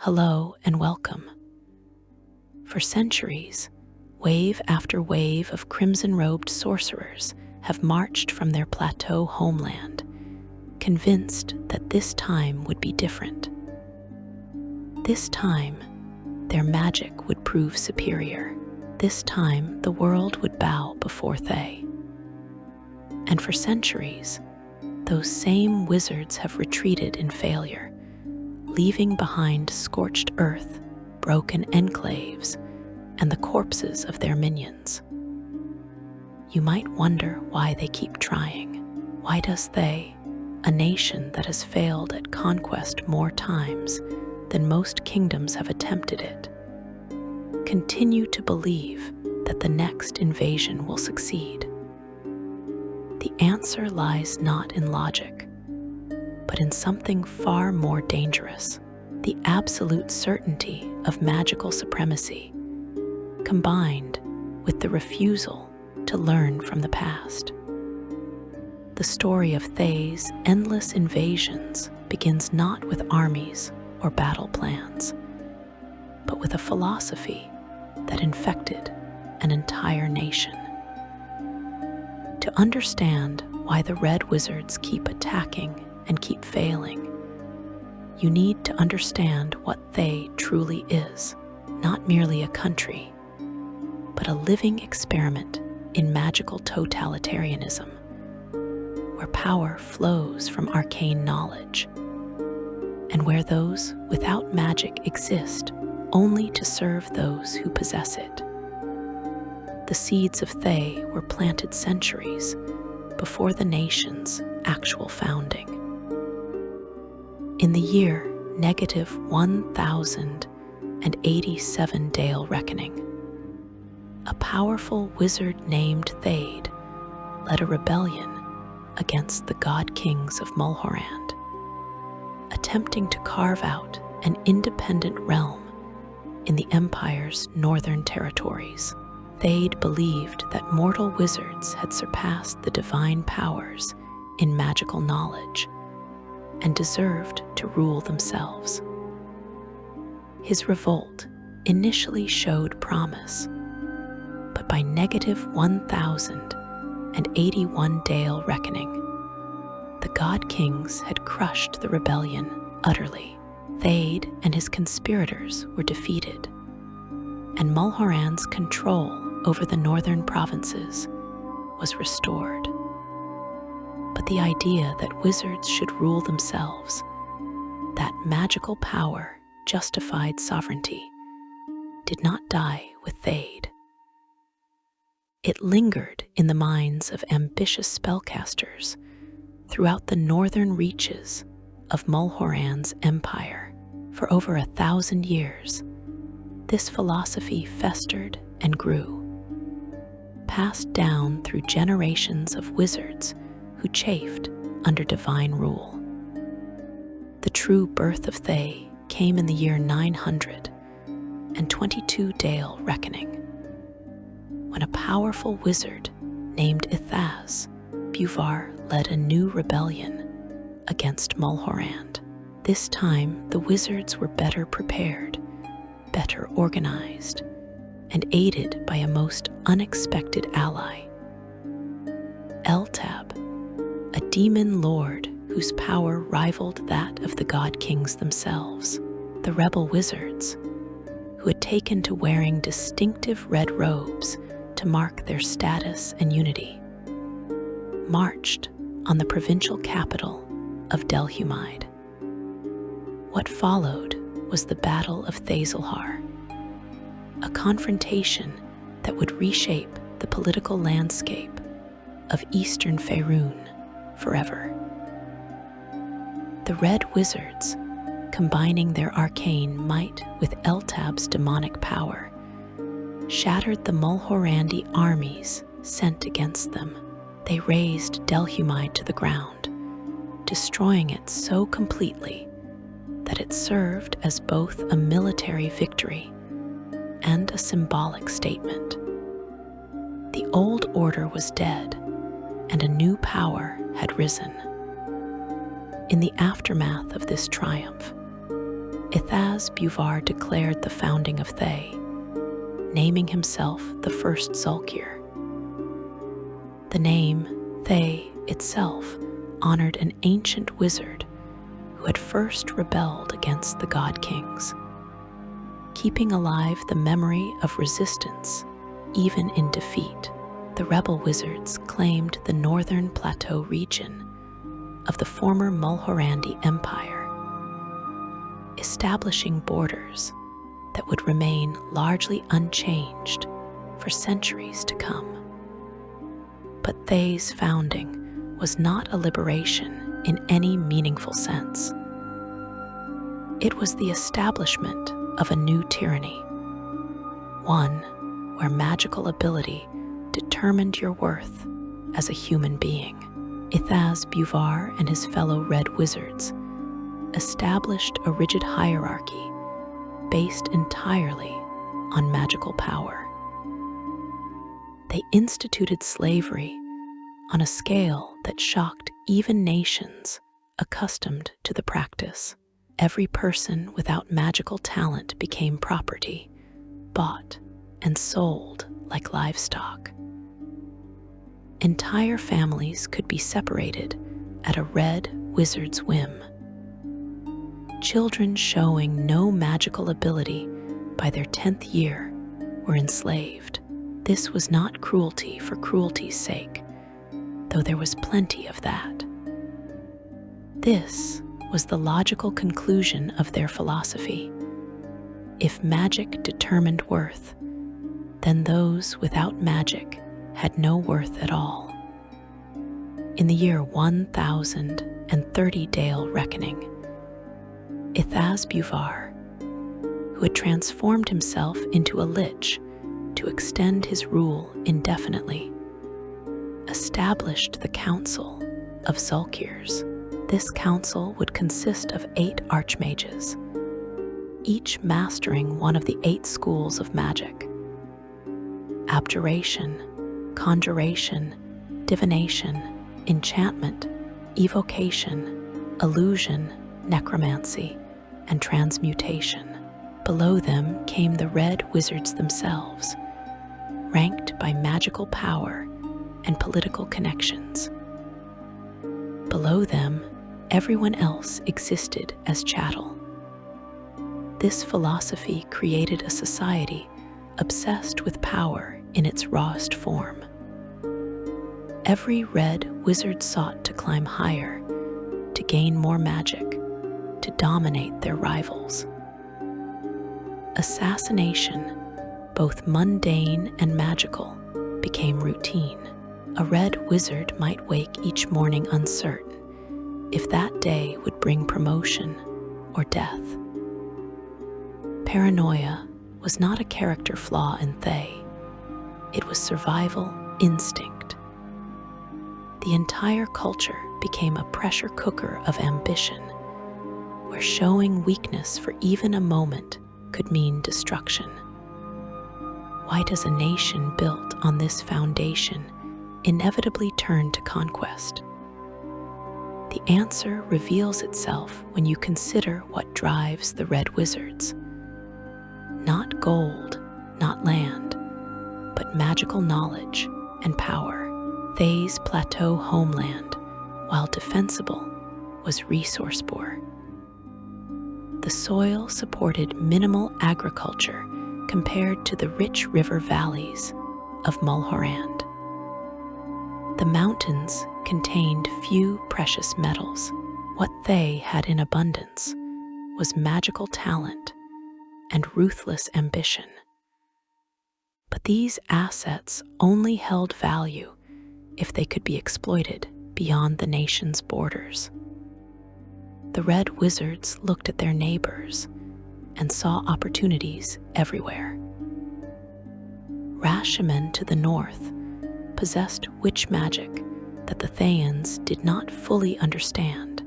Hello and welcome. For centuries, wave after wave of crimson-robed sorcerers have marched from their plateau homeland, convinced that this time would be different. This time, their magic would prove superior. This time, the world would bow before Thay. And for centuries, those same wizards have retreated in failure, leaving behind scorched earth, broken enclaves, and the corpses of their minions. You might wonder why they keep trying. Why does Thay, a nation that has failed at conquest more times than most kingdoms have attempted it, continue to believe that the next invasion will succeed? The answer lies not in logic, but in something far more dangerous: the absolute certainty of magical supremacy, combined with the refusal to learn from the past. The story of Thay's endless invasions begins not with armies or battle plans, but with a philosophy that infected an entire nation. To understand why the Red Wizards keep attacking and keep failing, you need to understand what Thay truly is: not merely a country, but a living experiment in magical totalitarianism, where power flows from arcane knowledge, and where those without magic exist only to serve those who possess it. The seeds of Thay were planted centuries before the nation's actual founding. In the year -1087 Dale Reckoning, a powerful wizard named Thade led a rebellion against the god kings of Mulhorand, attempting to carve out an independent realm in the Empire's northern territories. Thade believed that mortal wizards had surpassed the divine powers in magical knowledge and deserved to rule themselves. His revolt initially showed promise, but by -1081 Dale Reckoning, the god kings had crushed the rebellion utterly. Thade and his conspirators were defeated, and Mulhorand's control over the northern provinces was restored. But the idea that wizards should rule themselves, that magical power justified sovereignty, did not die with Thade. It lingered in the minds of ambitious spellcasters throughout the northern reaches of Mulhorand's empire. For over 1,000 years, this philosophy festered and grew, passed down through generations of wizards who chafed under divine rule. The true birth of Thay came in the year 922 Dale Reckoning, when a powerful wizard named Ithaz Buvar led a new rebellion against Mulhorand. This time, the wizards were better prepared, better organized, and aided by a most unexpected ally: Eltab, a demon lord whose power rivaled that of the god kings themselves. The rebel wizards, who had taken to wearing distinctive red robes to mark their status and unity, marched on the provincial capital of Delhumide. What followed was the Battle of Thazilhar, a confrontation that would reshape the political landscape of Eastern Faerun forever. The Red Wizards, combining their arcane might with Eltab's demonic power, shattered the Mulhorandi armies sent against them. They razed Delhumide to the ground, destroying it so completely that it served as both a military victory and a symbolic statement. The old order was dead, and a new power had risen. In the aftermath of this triumph, Ithaz-Buvar declared the founding of Thay, naming himself the first Zulkir. The name Thay itself honored an ancient wizard who had first rebelled against the god kings, keeping alive the memory of resistance even in defeat. The rebel wizards claimed the northern plateau region of the former Mulhorandi Empire, establishing borders that would remain largely unchanged for centuries to come. But Thay's founding was not a liberation in any meaningful sense. It was the establishment of a new tyranny, one where magical ability determined your worth as a human being. Ithaz-Buvar and his fellow Red Wizards established a rigid hierarchy based entirely on magical power. They instituted slavery on a scale that shocked even nations accustomed to the practice. Every person without magical talent became property, bought and sold like livestock. Entire families could be separated at a Red Wizard's whim. Children showing no magical ability by their 10th year were enslaved. This was not cruelty for cruelty's sake, though there was plenty of that. This was the logical conclusion of their philosophy. If magic determined worth, then those without magic had no worth at all. In the year 1030 Dale Reckoning, Ithaz-Buvar, who had transformed himself into a lich to extend his rule indefinitely, established the Council of Zulkirs. This council would consist of 8 archmages, each mastering one of the 8 schools of magic: abjuration, conjuration, divination, enchantment, evocation, illusion, necromancy, and transmutation. Below them came the Red Wizards themselves, ranked by magical power and political connections. Below them, everyone else existed as chattel. This philosophy created a society obsessed with power in its rawest form. Every Red Wizard sought to climb higher, to gain more magic, to dominate their rivals. Assassination, both mundane and magical, became routine. A Red Wizard might wake each morning uncertain if that day would bring promotion or death. Paranoia was not a character flaw in Thay. It was survival instinct. The entire culture became a pressure cooker of ambition, where showing weakness for even a moment could mean destruction. Why does a nation built on this foundation inevitably turn to conquest? The answer reveals itself when you consider what drives the Red Wizards. Not gold, not land, but magical knowledge and power. Thay's plateau homeland, while defensible, was resource poor. The soil supported minimal agriculture compared to the rich river valleys of Mulhorand. The mountains contained few precious metals. What Thay had in abundance was magical talent and ruthless ambition. But these assets only held value if they could be exploited beyond the nation's borders. The Red Wizards looked at their neighbors and saw opportunities everywhere. Rashimen to the north possessed witch magic that the Thayans did not fully understand,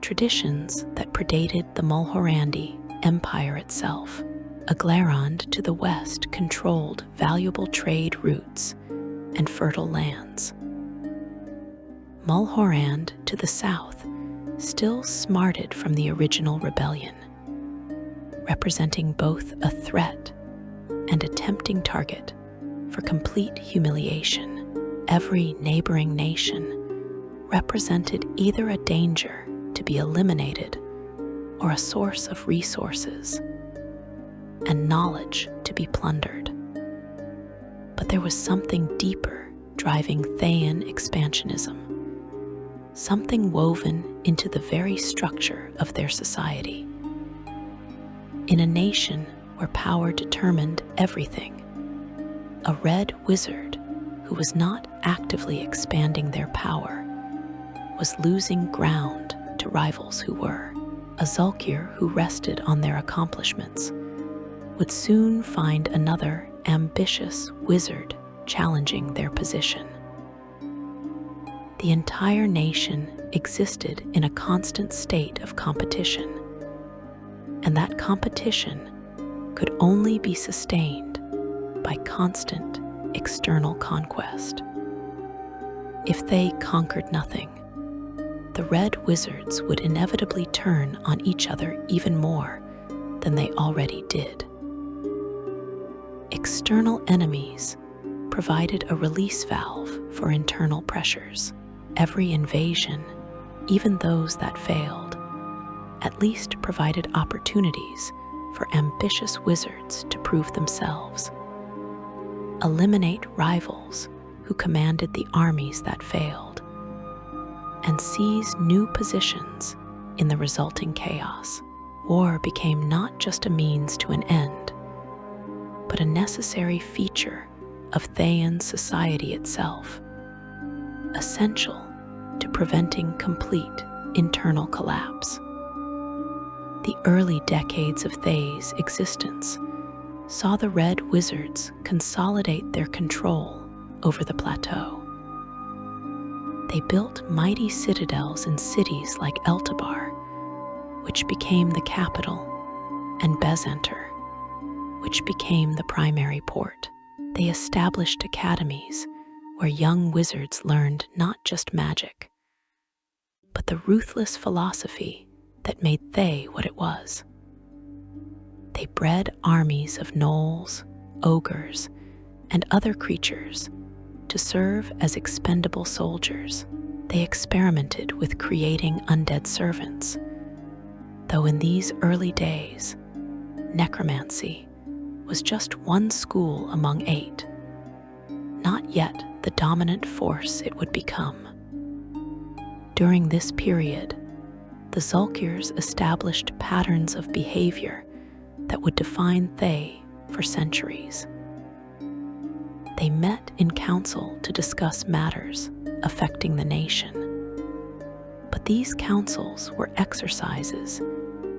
traditions that predated the Mulhorandi Empire itself. Aglarond to the west controlled valuable trade routes and fertile lands. Mulhorand to the south still smarted from the original rebellion. representing both a threat and a tempting target for complete humiliation. Every neighboring nation represented either a danger to be eliminated or a source of resources and knowledge to be plundered. But there was something deeper driving Thayan expansionism, something woven into the very structure of their society. In a nation where power determined everything, a red wizard who was not actively expanding their power was losing ground to rivals who were. A Zulkir who rested on their accomplishments would soon find another ambitious wizard challenging their position. The entire nation existed in a constant state of competition, and that competition could only be sustained by constant external conquest. If they conquered nothing, the Red Wizards would inevitably turn on each other even more than they already did. External enemies provided a release valve for internal pressures. Every invasion, even those that failed, at least provided opportunities for ambitious wizards to prove themselves. Eliminate rivals who commanded the armies that failed, and seize new positions in the resulting chaos. War became not just a means to an end, but a necessary feature of Thayan society itself, essential to preventing complete internal collapse. The early decades of Thay's existence saw the Red Wizards consolidate their control over the plateau. They built mighty citadels in cities like Eltabar, which became the capital, and Bezenter, which became the primary port. They established academies where young wizards learned not just magic, but the ruthless philosophy that made Thay what it was. They bred armies of gnolls, ogres, and other creatures to serve as expendable soldiers. They experimented with creating undead servants, though in these early days, necromancy was just one school among 8, not yet the dominant force it would become. During this period, the Zulkirs established patterns of behavior that would define Thay for centuries. They met in council to discuss matters affecting the nation. But these councils were exercises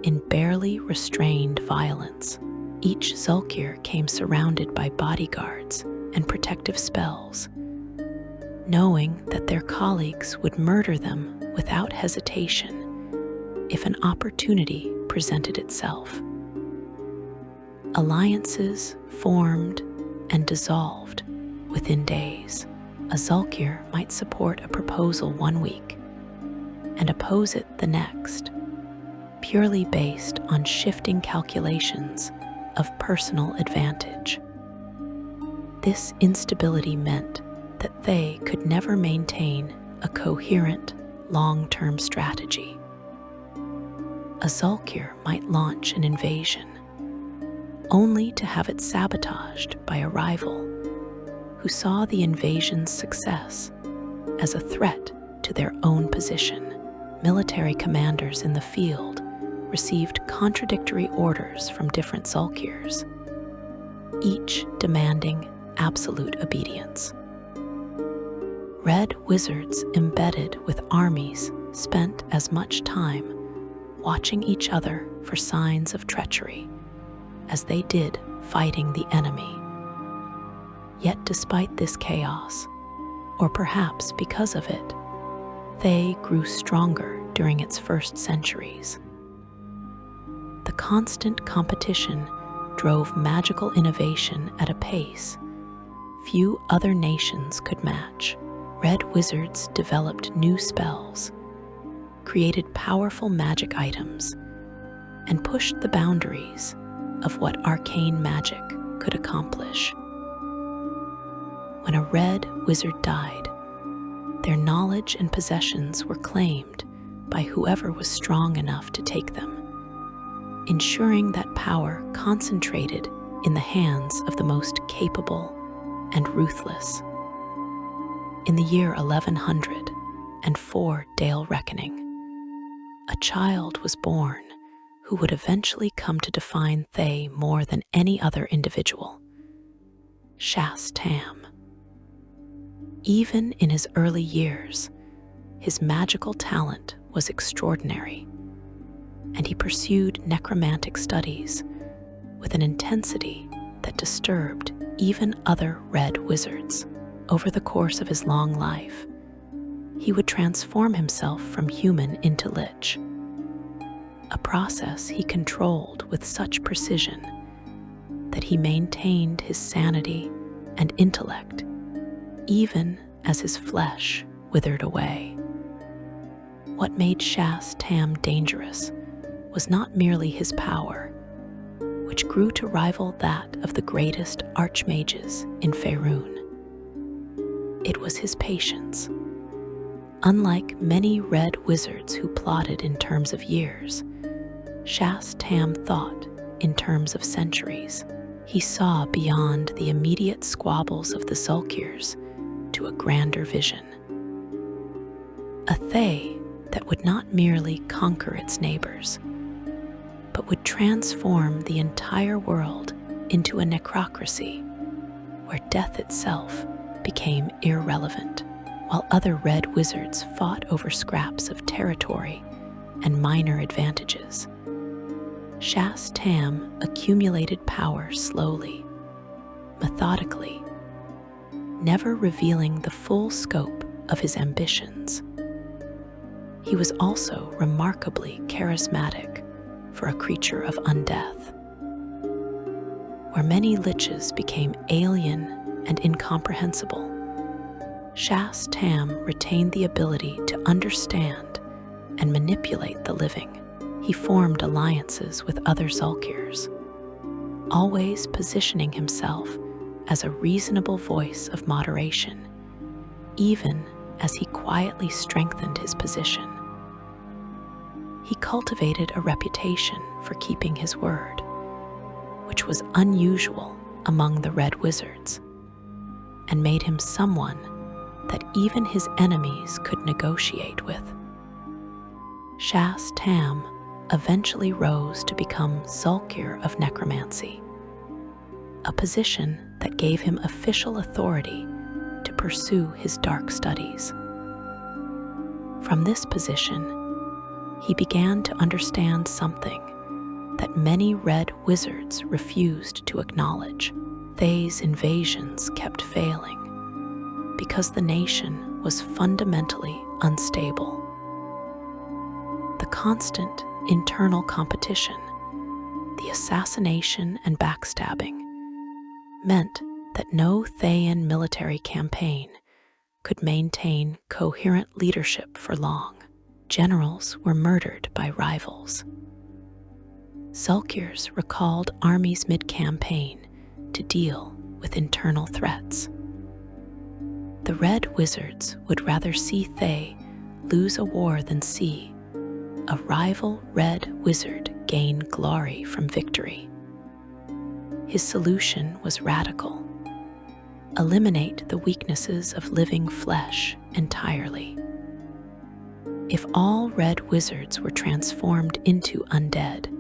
in barely restrained violence. Each Zulkir came surrounded by bodyguards and protective spells, knowing that their colleagues would murder them without hesitation if an opportunity presented itself. Alliances formed and dissolved within days. A Zulkir might support a proposal one week and oppose it the next, purely based on shifting calculations of personal advantage. This instability meant that Thay could never maintain a coherent, long-term strategy. A Zulkir might launch an invasion, only to have it sabotaged by a rival who saw the invasion's success as a threat to their own position. Military commanders in the field received contradictory orders from different Zulkirs, each demanding absolute obedience. Red Wizards embedded with armies spent as much time watching each other for signs of treachery as they did fighting the enemy. Yet despite this chaos, or perhaps because of it, Thay grew stronger during its first centuries. The constant competition drove magical innovation at a pace few other nations could match. Red Wizards developed new spells, created powerful magic items, and pushed the boundaries of what arcane magic could accomplish. When a red wizard died, their knowledge and possessions were claimed by whoever was strong enough to take them, ensuring that power concentrated in the hands of the most capable and ruthless. In the year 1104 Dale Reckoning, a child was born who would eventually come to define Thay more than any other individual, Szass Tam. Even in his early years, his magical talent was extraordinary, and he pursued necromantic studies with an intensity that disturbed even other red wizards. Over the course of his long life, he would transform himself from human into lich, a process he controlled with such precision that he maintained his sanity and intellect even as his flesh withered away. What made Szass Tam dangerous was not merely his power, which grew to rival that of the greatest archmages in Faerun. It was his patience. Unlike many red wizards who plotted in terms of years, Szass Tam thought in terms of centuries. He saw beyond the immediate squabbles of the Zulkirs to a grander vision. A Thay that would not merely conquer its neighbors, but would transform the entire world into a necrocracy where death itself became irrelevant, while other red wizards fought over scraps of territory and minor advantages. Szass Tam accumulated power slowly, methodically, never revealing the full scope of his ambitions. He was also remarkably charismatic for a creature of undeath. Where many liches became alien and incomprehensible, Szass Tam retained the ability to understand and manipulate the living. He formed alliances with other Zulkirs, always positioning himself as a reasonable voice of moderation, even as he quietly strengthened his position. He cultivated a reputation for keeping his word, which was unusual among the red wizards, and made him someone that even his enemies could negotiate with. Szass Tam eventually rose to become Zulkir of Necromancy, a position that gave him official authority to pursue his dark studies. From this position, he began to understand something that many red wizards refused to acknowledge. Thay's invasions kept failing because the nation was fundamentally unstable. The constant internal competition, the assassination and backstabbing, meant that no Thayan military campaign could maintain coherent leadership for long. Generals were murdered by rivals. Zulkirs recalled armies mid-campaign to deal with internal threats. The Red Wizards would rather see Thay lose a war than see a rival Red Wizard gain glory from victory. His solution was radical: eliminate the weaknesses of living flesh entirely. If all red wizards were transformed into undead,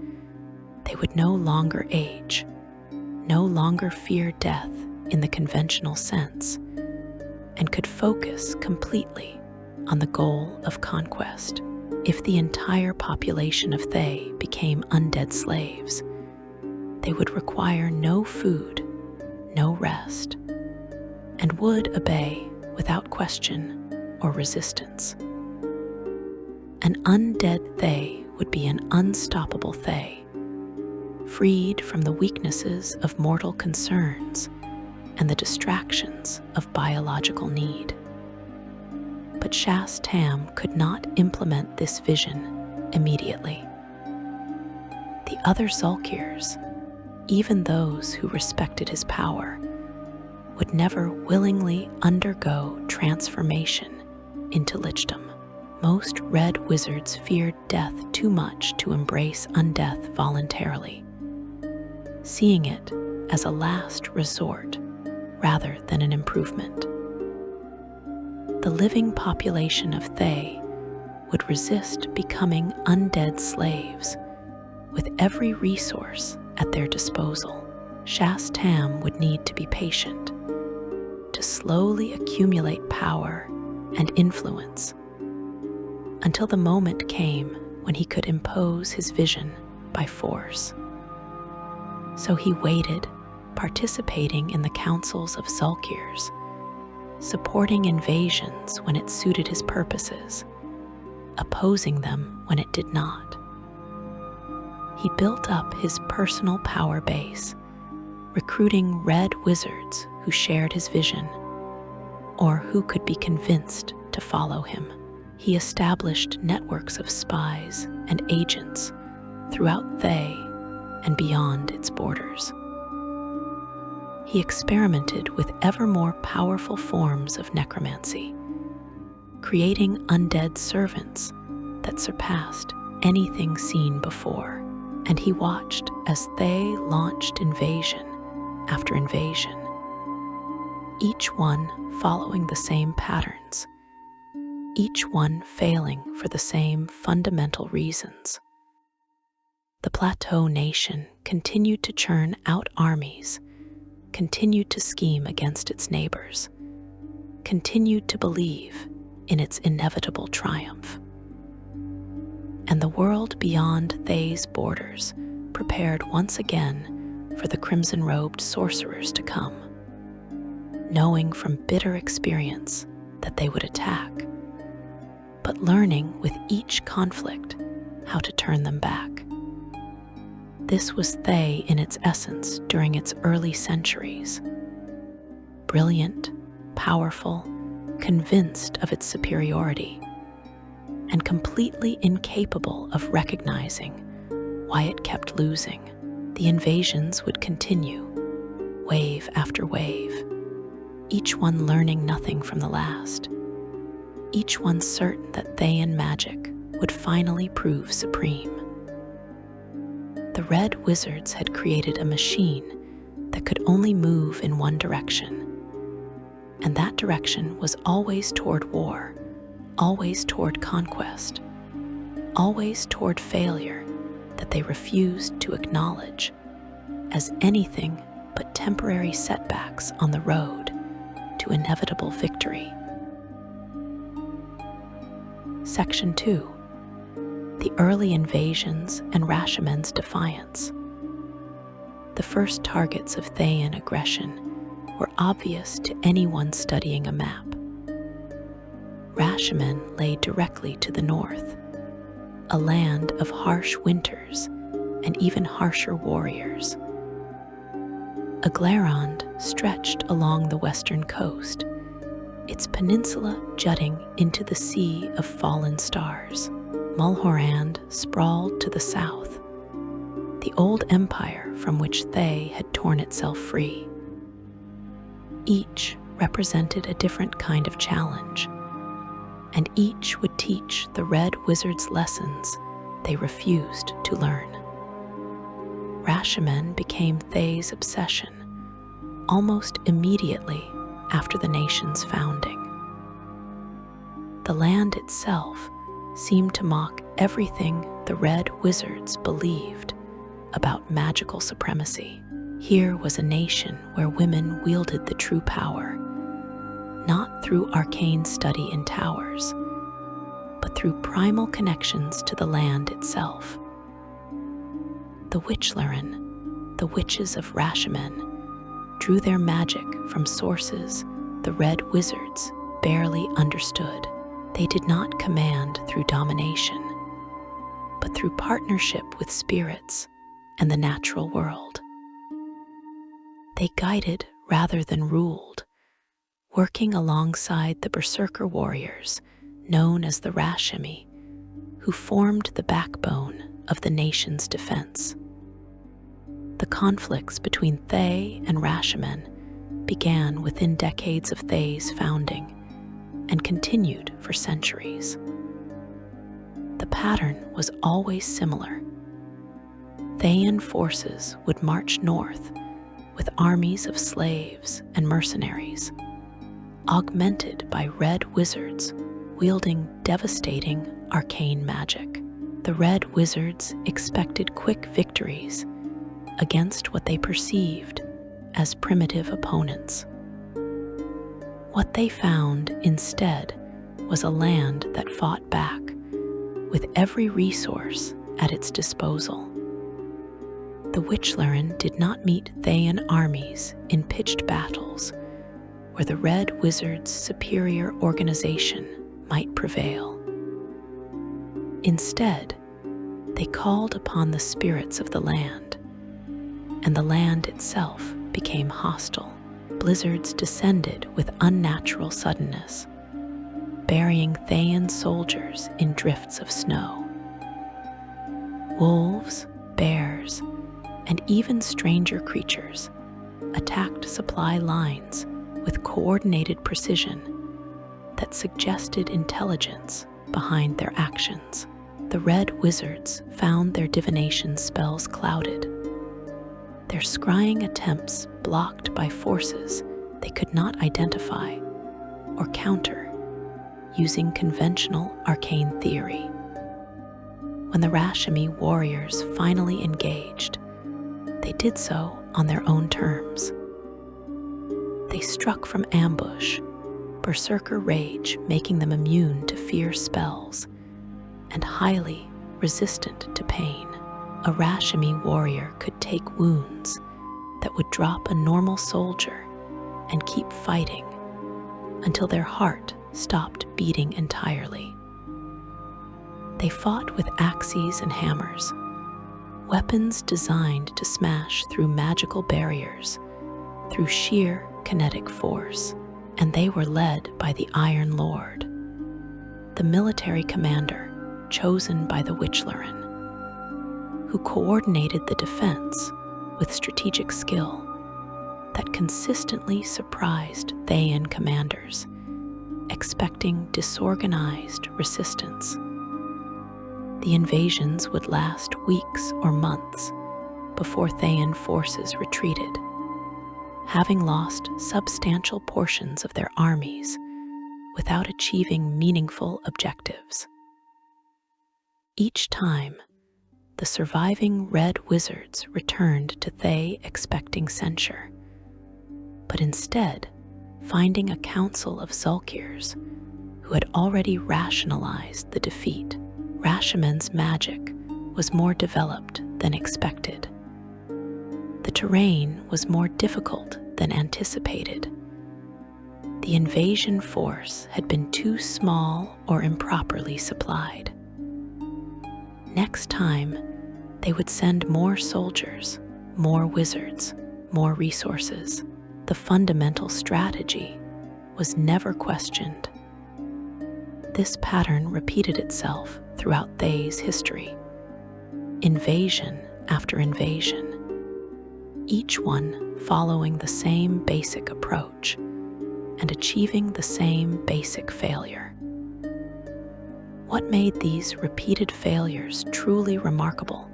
they would no longer age, no longer fear death in the conventional sense, and could focus completely on the goal of conquest. If the entire population of Thay became undead slaves, they would require no food, no rest, and would obey without question or resistance. An undead Thay would be an unstoppable Thay, freed from the weaknesses of mortal concerns and the distractions of biological need. But Szass Tam could not implement this vision immediately. The other Zulkirs, even those who respected his power, would never willingly undergo transformation into lichdom. Most Red Wizards feared death too much to embrace undeath voluntarily, seeing it as a last resort rather than an improvement. The living population of Thay would resist becoming undead slaves with every resource at their disposal. Szass Tam would need to be patient, to slowly accumulate power and influence until the moment came when he could impose his vision by force. So he waited, participating in the councils of Zulkirs, supporting invasions when it suited his purposes, opposing them when it did not. He built up his personal power base, recruiting Red Wizards who shared his vision or who could be convinced to follow him. He established networks of spies and agents throughout Thay and beyond its borders. He experimented with ever more powerful forms of necromancy, creating undead servants that surpassed anything seen before. And he watched as Thay launched invasion after invasion, each one following the same patterns, each one failing for the same fundamental reasons. The Plateau Nation continued to churn out armies, continued to scheme against its neighbors, continued to believe in its inevitable triumph. And the world beyond Thay's borders prepared once again for the crimson-robed sorcerers to come, knowing from bitter experience that they would attack, but learning with each conflict how to turn them back. This was Thay in its essence during its early centuries. Brilliant, powerful, convinced of its superiority, and completely incapable of recognizing why it kept losing. The invasions would continue, wave after wave, each one learning nothing from the last, each one certain that Thayan magic would finally prove supreme. The Red Wizards had created a machine that could only move in one direction, and that direction was always toward war, always toward conquest, always toward failure that they refused to acknowledge as anything but temporary setbacks on the road to inevitable victory. Section 2. The early invasions and Rashemen's defiance. The first targets of Thayan aggression were obvious to anyone studying a map. Rashemen lay directly to the north, a land of harsh winters and even harsher warriors. Aglarond stretched along the western coast, its peninsula jutting into the sea of fallen stars. Mulhorand sprawled to the south, the old empire from which Thay had torn itself free. Each represented a different kind of challenge, and each would teach the Red Wizards lessons they refused to learn. Rashemen became Thay's obsession almost immediately after the nation's founding. The land itself seemed to mock everything the Red Wizards believed about magical supremacy. Here was a nation where women wielded the true power, not through arcane study in towers, but through primal connections to the land itself. The Witchlaren, the witches of Rashemen, drew their magic from sources the Red Wizards barely understood. They did not command through domination, but through partnership with spirits and the natural world. They guided rather than ruled, working alongside the berserker warriors known as the Rashemi, who formed the backbone of the nation's defense. The conflicts between Thay and Rashomon began within decades of Thay's founding and continued for centuries. The pattern was always similar. Thayan forces would march north with armies of slaves and mercenaries, augmented by red wizards wielding devastating arcane magic. The Red Wizards expected quick victories against what they perceived as primitive opponents. What they found instead was a land that fought back with every resource at its disposal. The Witchlaren did not meet Thayan armies in pitched battles where the Red Wizards' superior organization might prevail. Instead, they called upon the spirits of the land, and the land itself became hostile. Blizzards descended with unnatural suddenness, burying Thayan soldiers in drifts of snow. Wolves, bears, and even stranger creatures attacked supply lines with coordinated precision that suggested intelligence behind their actions. The Red Wizards found their divination spells clouded, their scrying attempts blocked by forces they could not identify or counter using conventional arcane theory. When the Rashomon warriors finally engaged, they did so on their own terms. They struck from ambush, berserker rage making them immune to fierce spells and highly resistant to pain. A Rashomon warrior could take wounds that would drop a normal soldier and keep fighting until their heart stopped beating entirely. They fought with axes and hammers, weapons designed to smash through magical barriers through sheer kinetic force, and they were led by the Iron Lord, the military commander chosen by the Witchlaren, who coordinated the defense with strategic skill that consistently surprised Thayan commanders, expecting disorganized resistance. The invasions would last weeks or months before Thayan forces retreated, having lost substantial portions of their armies without achieving meaningful objectives. Each time, the surviving Red Wizards returned to Thay expecting censure, but instead finding a council of Zulkirs who had already rationalized the defeat. Rashomon's magic was more developed than expected. The terrain was more difficult than anticipated. The invasion force had been too small or improperly supplied. Next time, they would send more soldiers, more wizards, more resources. The fundamental strategy was never questioned. This pattern repeated itself throughout Thay's history, invasion after invasion, each one following the same basic approach and achieving the same basic failure. What made these repeated failures truly remarkable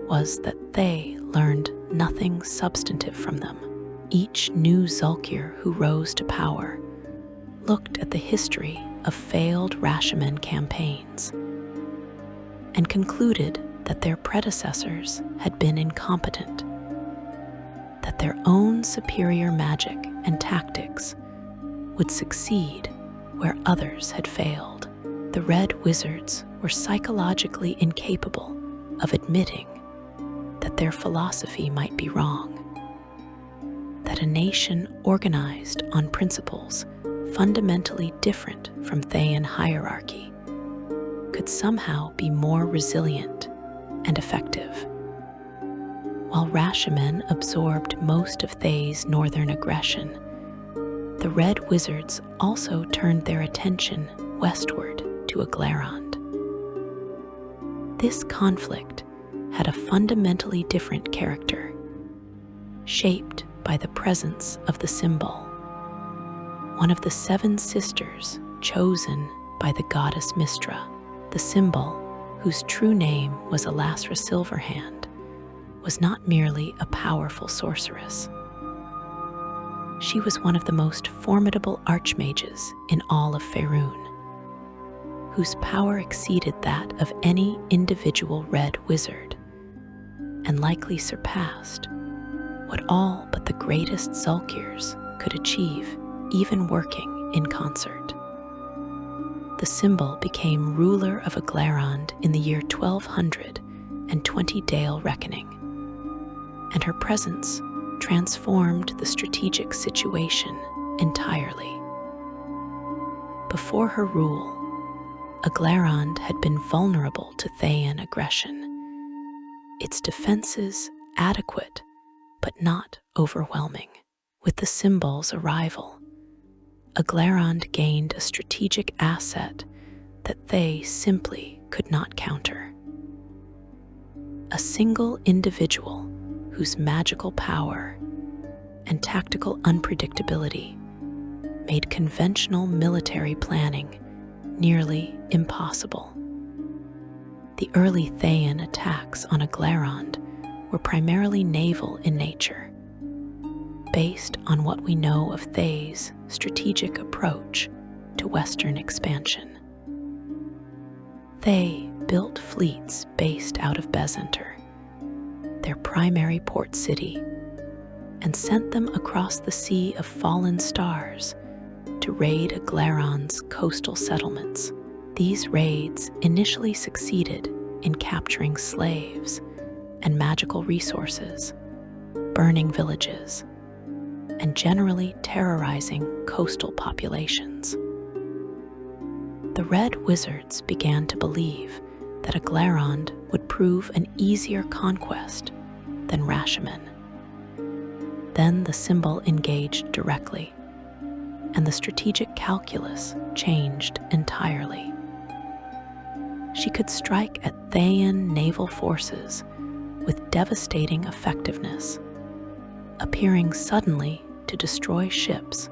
was that Thay learned nothing substantive from them. Each new Zulkir who rose to power looked at the history of failed Rashomon campaigns and concluded that their predecessors had been incompetent, that their own superior magic and tactics would succeed where others had failed. The Red Wizards were psychologically incapable of admitting that their philosophy might be wrong, that a nation organized on principles fundamentally different from Thayan hierarchy could somehow be more resilient and effective. While Rashomon absorbed most of Thay's northern aggression, the Red Wizards also turned their attention westward to Aglarond. This conflict had a fundamentally different character, shaped by the presence of the symbol, one of the 7 sisters chosen by the goddess Mistra. The symbol, whose true name was Elasra Silverhand, was not merely a powerful sorceress. She was one of the most formidable archmages in all of Faerun, whose power exceeded that of any individual Red Wizard, and likely surpassed what all but the greatest Zulkirs could achieve, even working in concert. The symbol became ruler of Aglarond in the year 1220 Dale Reckoning, and her presence transformed the strategic situation entirely. Before her rule, Aglarond had been vulnerable to Thayan aggression, its defenses adequate but not overwhelming. With the symbol's arrival, Aglarond gained a strategic asset that Thay simply could not counter. A single individual whose magical power and tactical unpredictability made conventional military planning nearly impossible. The early Thayan attacks on Aglarond were primarily naval in nature, based on what we know of Thay's strategic approach to Western expansion. Thay built fleets based out of Bezenter, their primary port city, and sent them across the Sea of Fallen Stars to raid Aglarond's coastal settlements. These raids initially succeeded in capturing slaves and magical resources, burning villages, and generally terrorizing coastal populations. The Red Wizards began to believe that Aglarond would prove an easier conquest than Rashemen. Then the symbol engaged directly, and the strategic calculus changed entirely. She could strike at Thayan naval forces with devastating effectiveness, appearing suddenly to destroy ships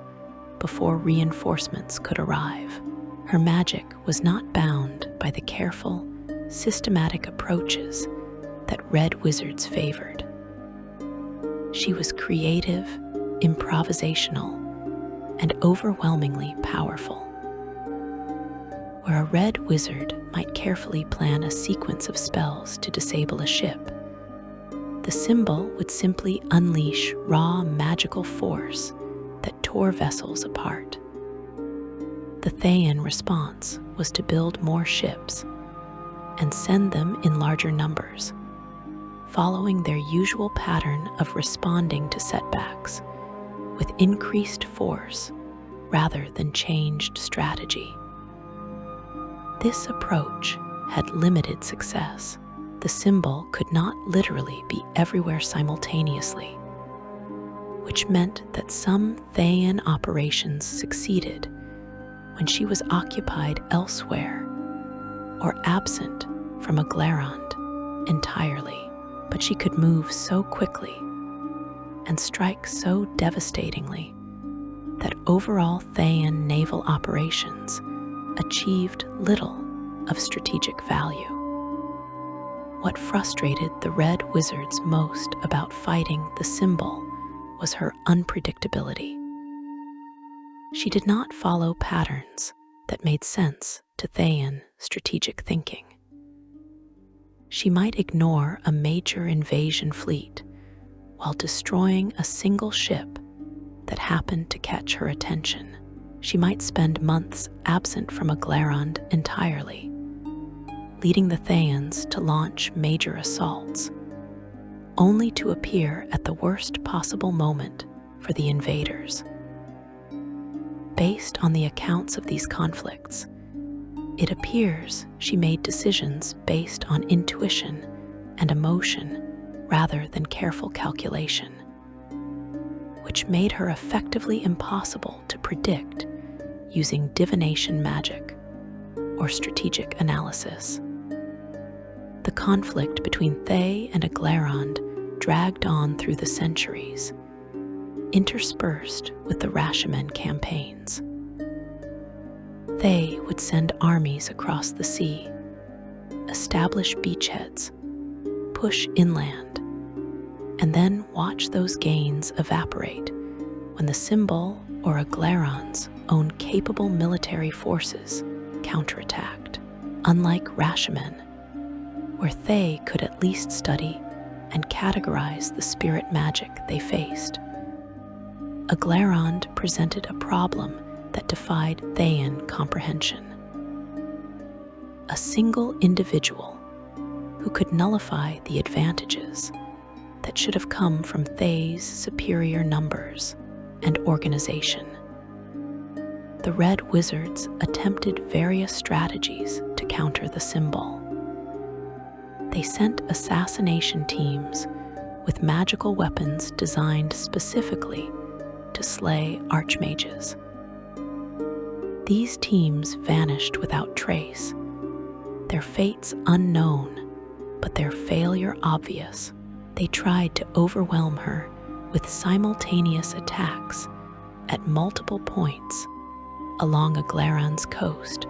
before reinforcements could arrive. Her magic was not bound by the careful, systematic approaches that Red Wizards favored. She was creative, improvisational, and overwhelmingly powerful. Where a Red Wizard might carefully plan a sequence of spells to disable a ship, the symbol would simply unleash raw magical force that tore vessels apart. The Thayan response was to build more ships and send them in larger numbers, following their usual pattern of responding to setbacks with increased force rather than changed strategy. This approach had limited success. The symbol could not literally be everywhere simultaneously, which meant that some Thayan operations succeeded when she was occupied elsewhere or absent from Aglarond entirely. But she could move so quickly and strike so devastatingly that overall Thayan naval operations achieved little of strategic value. What frustrated the Red Wizards most about fighting the symbol was her unpredictability. She did not follow patterns that made sense to Thayan strategic thinking. She might ignore a major invasion fleet while destroying a single ship that happened to catch her attention. She might spend months absent from Aglarond entirely, leading the Thayans to launch major assaults, only to appear at the worst possible moment for the invaders. Based on the accounts of these conflicts, it appears she made decisions based on intuition and emotion rather than careful calculation, which made her effectively impossible to predict using divination magic or strategic analysis. The conflict between Thay and Aglarond dragged on through the centuries, interspersed with the Rashomon campaigns. Thay would send armies across the sea, establish beachheads, push inland, and then watch those gains evaporate when the symbol or Aglarond's own capable military forces counterattacked. Unlike Rashomon, where Thay could at least study and categorize the spirit magic they faced, Aglarond presented a problem that defied Thayan comprehension. A single individual who could nullify the advantages that should have come from Thay's superior numbers and organization. The Red Wizards attempted various strategies to counter the symbol. They sent assassination teams with magical weapons designed specifically to slay archmages. These teams vanished without trace, their fates unknown, but their failure obvious. They tried to overwhelm her with simultaneous attacks at multiple points along Aglarond's coast,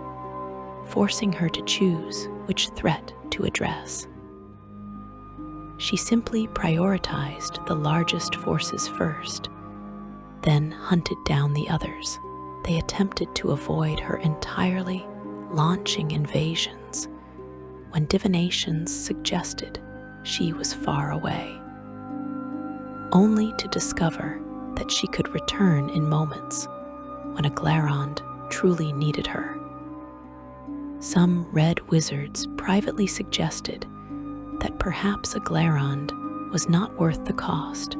forcing her to choose which threat to address. She simply prioritized the largest forces first, then hunted down the others. They attempted to avoid her entirely, launching invasions when divinations suggested she was far away, only to discover that she could return in moments when Aglarond truly needed her. Some Red Wizards privately suggested that perhaps Aglarond was not worth the cost,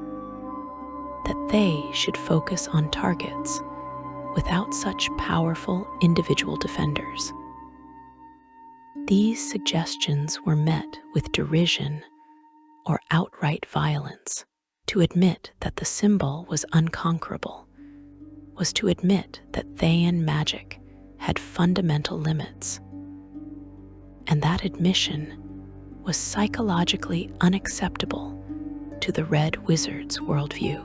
that they should focus on targets without such powerful individual defenders. These suggestions were met with derision or outright violence. To admit that the symbol was unconquerable was to admit that Thayan magic had fundamental limits, and that admission was psychologically unacceptable to the Red Wizard's worldview.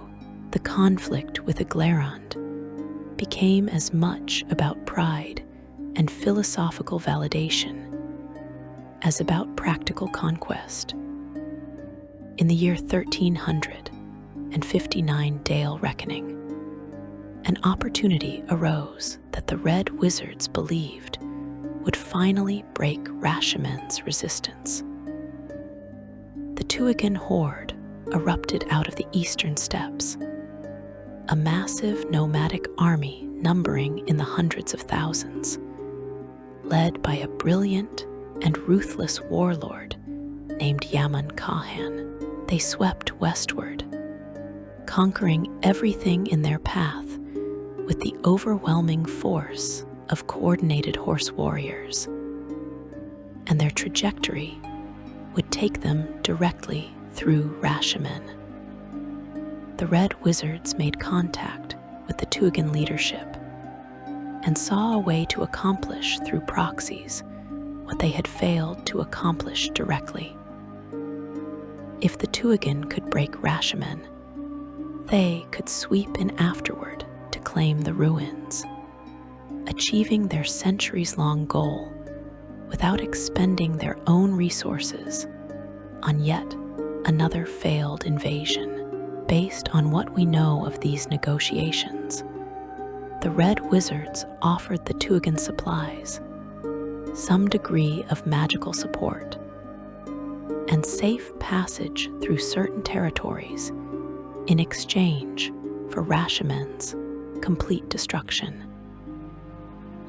The conflict with Aglarond became as much about pride and philosophical validation as about practical conquest. In the year 1359 Dale Reckoning, an opportunity arose that the Red Wizards believed would finally break Rashomon's resistance. The Tuagan horde erupted out of the eastern steppes, a massive nomadic army numbering in the hundreds of thousands, led by a brilliant and ruthless warlord named Yaman Kahan. They swept westward, conquering everything in their path with the overwhelming force of coordinated horse warriors, and their trajectory would take them directly through Rashomon. The Red Wizards made contact with the Tuagan leadership and saw a way to accomplish through proxies what they had failed to accomplish directly. If the Tuagan could break Rashomon, they could sweep in afterward to claim the ruins, achieving their centuries-long goal without expending their own resources on yet another failed invasion. Based on what we know of these negotiations, the Red Wizards offered the Tuagan supplies, some degree of magical support, and safe passage through certain territories in exchange for Rashomon's complete destruction.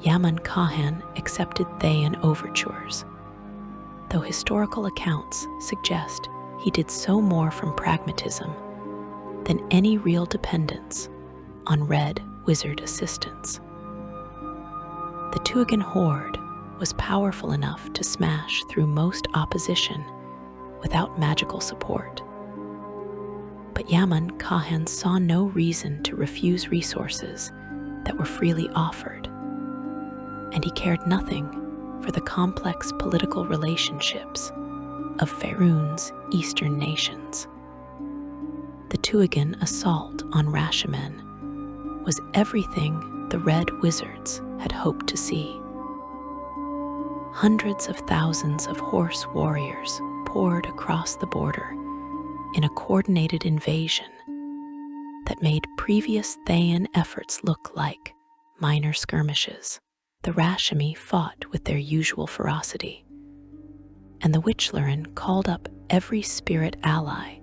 Yaman Kahan accepted Thayan overtures, though historical accounts suggest he did so more from pragmatism than any real dependence on Red Wizard assistance. The Tuagan horde was powerful enough to smash through most opposition without magical support. But Yaman Kahan saw no reason to refuse resources that were freely offered, and he cared nothing for the complex political relationships of Faerûn's eastern nations. The Tuagan assault on Rashemen was everything the Red Wizards had hoped to see. Hundreds of thousands of horse warriors poured across the border in a coordinated invasion that made previous Thayan efforts look like minor skirmishes. The Rashemi fought with their usual ferocity, and the Witchlaren called up every spirit ally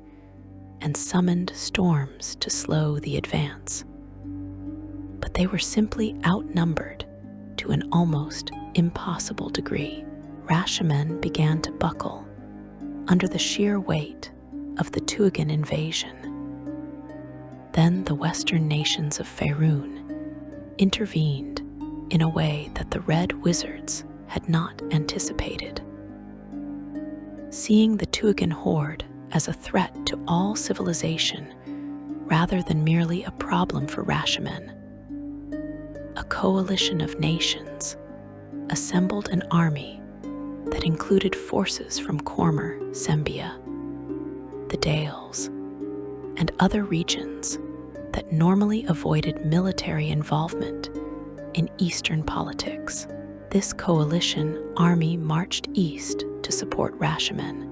and summoned storms to slow the advance. But they were simply outnumbered to an almost impossible degree. Rashemen began to buckle under the sheer weight of the Tuagan invasion. Then the western nations of Faerûn intervened in a way that the Red Wizards had not anticipated. Seeing the Tuagan horde as a threat to all civilization rather than merely a problem for Rashemen, a coalition of nations assembled an army that included forces from Cormer, Sembia, the Dales, and other regions that normally avoided military involvement in Eastern politics. This coalition army marched east to support Rashemen,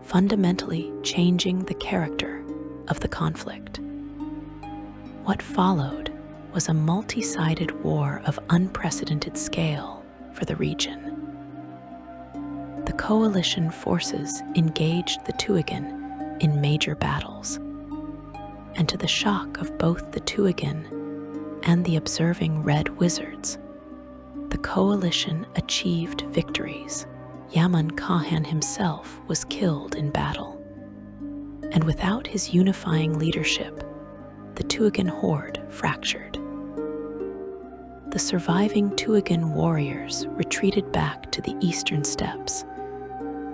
fundamentally changing the character of the conflict. What followed was a multi-sided war of unprecedented scale for the region. The coalition forces engaged the Tuagan in major battles, and to the shock of both the Tuagan and the observing Red Wizards, the coalition achieved victories. Yaman Kahan himself was killed in battle, and without his unifying leadership, the Tuagan horde fractured. The surviving Tuagan warriors retreated back to the eastern steppes,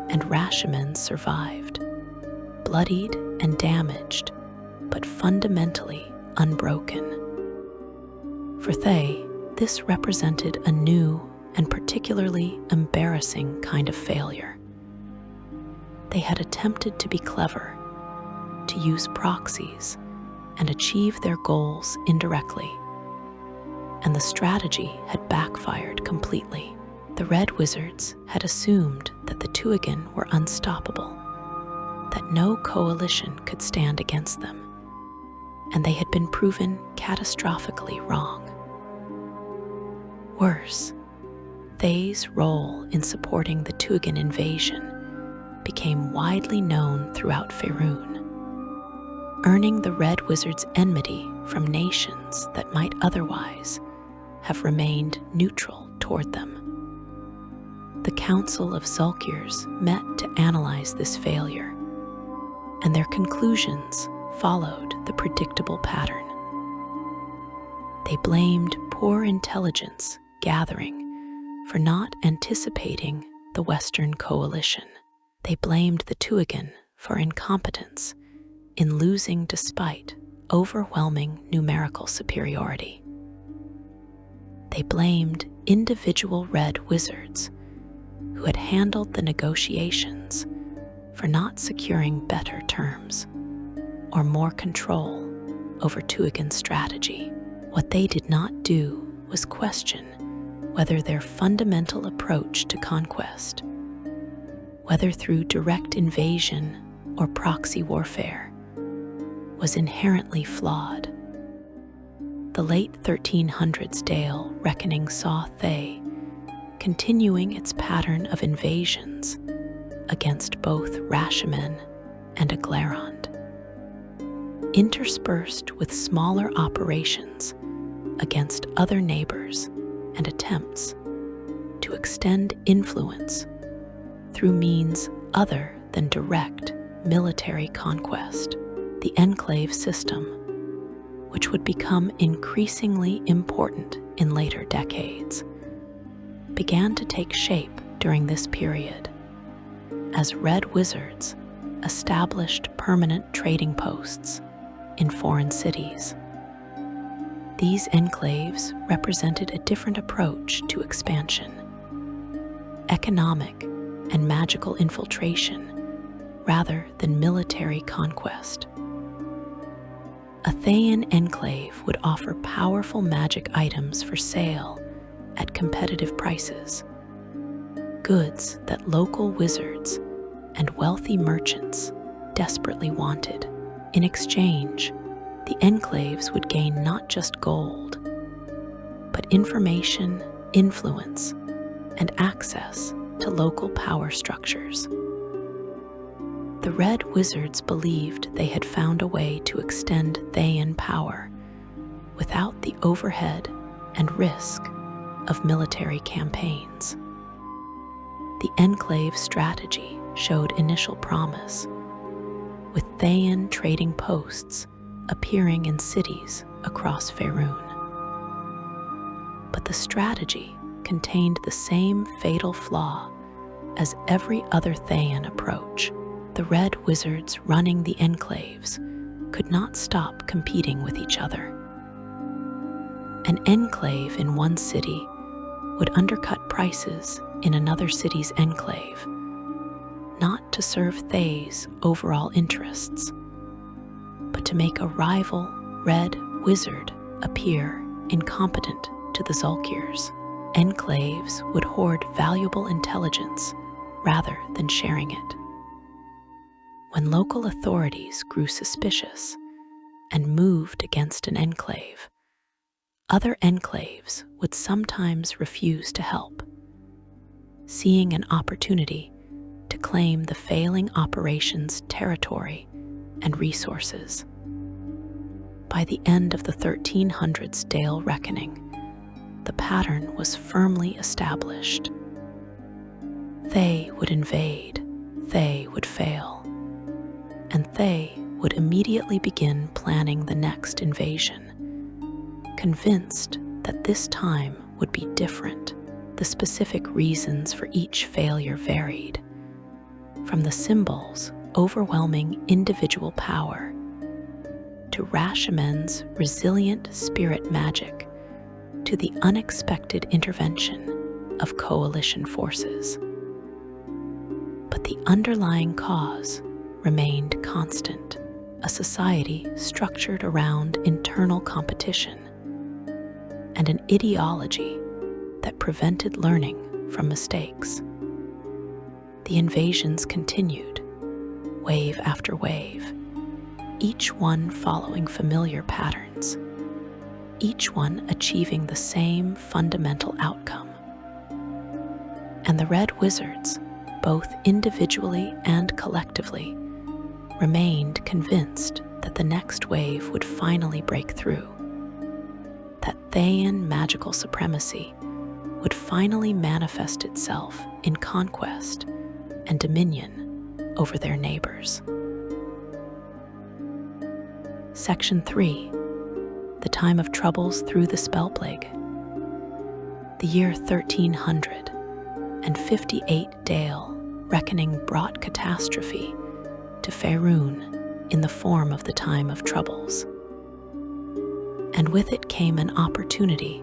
and Rashemen survived, bloodied and damaged, but fundamentally unbroken. For Thay, this represented a new and particularly embarrassing kind of failure. They had attempted to be clever, to use proxies, and achieve their goals indirectly, and the strategy had backfired completely. The Red Wizards had assumed that the Tuagan were unstoppable, that no coalition could stand against them, and they had been proven catastrophically wrong. Worse, Thay's role in supporting the Tuagan invasion became widely known throughout Faerûn, earning the Red Wizards' enmity from nations that might otherwise have remained neutral toward them. The Council of Zulkirs met to analyze this failure, and their conclusions followed the predictable pattern. They blamed poor intelligence gathering for not anticipating the Western coalition. They blamed the Tuagan for incompetence in losing despite overwhelming numerical superiority. They blamed individual Red Wizards who had handled the negotiations for not securing better terms or more control over Tuagan's strategy. What they did not do was question whether their fundamental approach to conquest, whether through direct invasion or proxy warfare, was inherently flawed. The late 1300s Dale reckoning saw Thay continuing its pattern of invasions against both Rashemen and Aglarond, interspersed with smaller operations against other neighbors and attempts to extend influence through means other than direct military conquest. The enclave system, which would become increasingly important in later decades, began to take shape during this period as Red Wizards established permanent trading posts in foreign cities. These enclaves represented a different approach to expansion: economic and magical infiltration rather than military conquest. A Thayan enclave would offer powerful magic items for sale at competitive prices, goods that local wizards and wealthy merchants desperately wanted. In exchange, the enclaves would gain not just gold, but information, influence, and access to local power structures. The Red Wizards believed they had found a way to extend Thayan power without the overhead and risk of military campaigns. The enclave strategy showed initial promise, with Thayan trading posts appearing in cities across Faerun. But the strategy contained the same fatal flaw as every other Thayan approach. The Red Wizards running the enclaves could not stop competing with each other. An enclave in one city would undercut prices in another city's enclave, not to serve Thay's overall interests, but to make a rival Red Wizard appear incompetent to the Zulkirs. Enclaves would hoard valuable intelligence rather than sharing it. When local authorities grew suspicious and moved against an enclave, other enclaves would sometimes refuse to help, seeing an opportunity to claim the failing operation's territory and resources. By the end of the 1300s Dale reckoning, the pattern was firmly established. Thay would invade, Thay would fail, and Thay would immediately begin planning the next invasion. Convinced that this time would be different, the specific reasons for each failure varied, from the symbol's overwhelming individual power to Rashomond's resilient spirit magic to the unexpected intervention of coalition forces. But the underlying cause remained constant, a society structured around internal competition and an ideology that prevented learning from mistakes. The invasions continued, wave after wave, each one following familiar patterns, each one achieving the same fundamental outcome. And the Red Wizards, both individually and collectively, remained convinced that the next wave would finally break through, that Thayan magical supremacy would finally manifest itself in conquest and dominion over their neighbors. Section 3. The Time of Troubles Through the Spellplague. The year 1358 Dale reckoning brought catastrophe to Faerun in the form of the Time of Troubles. And with it came an opportunity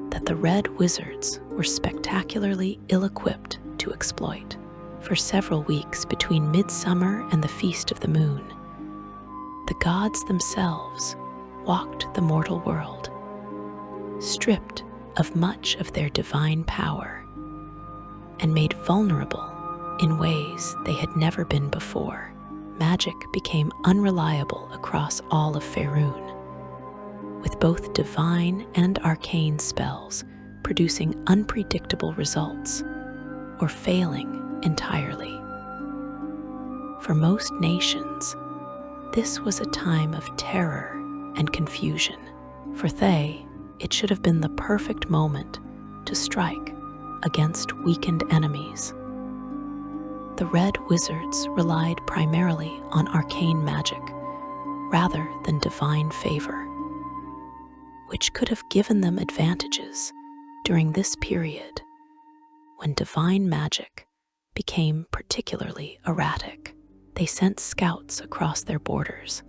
that the Red Wizards were spectacularly ill-equipped to exploit. For several weeks between midsummer and the Feast of the Moon, the gods themselves walked the mortal world, stripped of much of their divine power and made vulnerable in ways they had never been before. Magic became unreliable across all of Faerun, with both divine and arcane spells producing unpredictable results or failing entirely. For most nations, this was a time of terror and confusion. For Thay, it should have been the perfect moment to strike against weakened enemies. The Red Wizards relied primarily on arcane magic rather than divine favor, which could have given them advantages during this period when divine magic became particularly erratic. They sent scouts across their borders,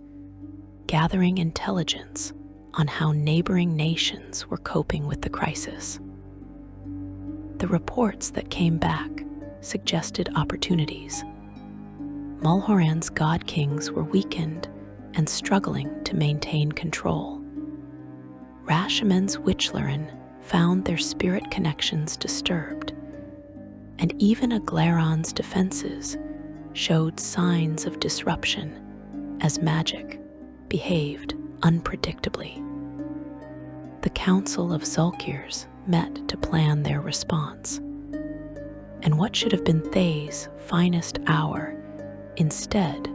gathering intelligence on how neighboring nations were coping with the crisis. The reports that came back suggested opportunities. Mulhoran's god kings were weakened and struggling to maintain control. Rashemen's Witchlaren found their spirit connections disturbed, and even Aglaron's defenses showed signs of disruption as magic behaved unpredictably. The Council of Zulkirs met to plan their response, and what should have been Thay's finest hour instead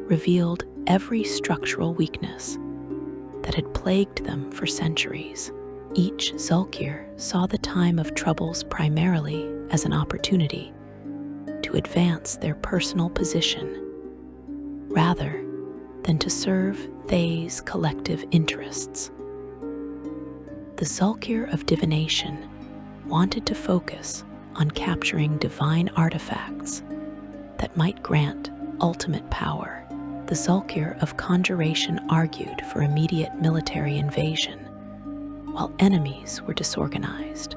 revealed every structural weakness that had plagued them for centuries. Each Zulkir saw the time of troubles primarily as an opportunity to advance their personal position rather than to serve Thay's collective interests. The Zulkir of Divination wanted to focus on capturing divine artifacts that might grant ultimate power. The Zulkir of Conjuration argued for immediate military invasion, while enemies were disorganized.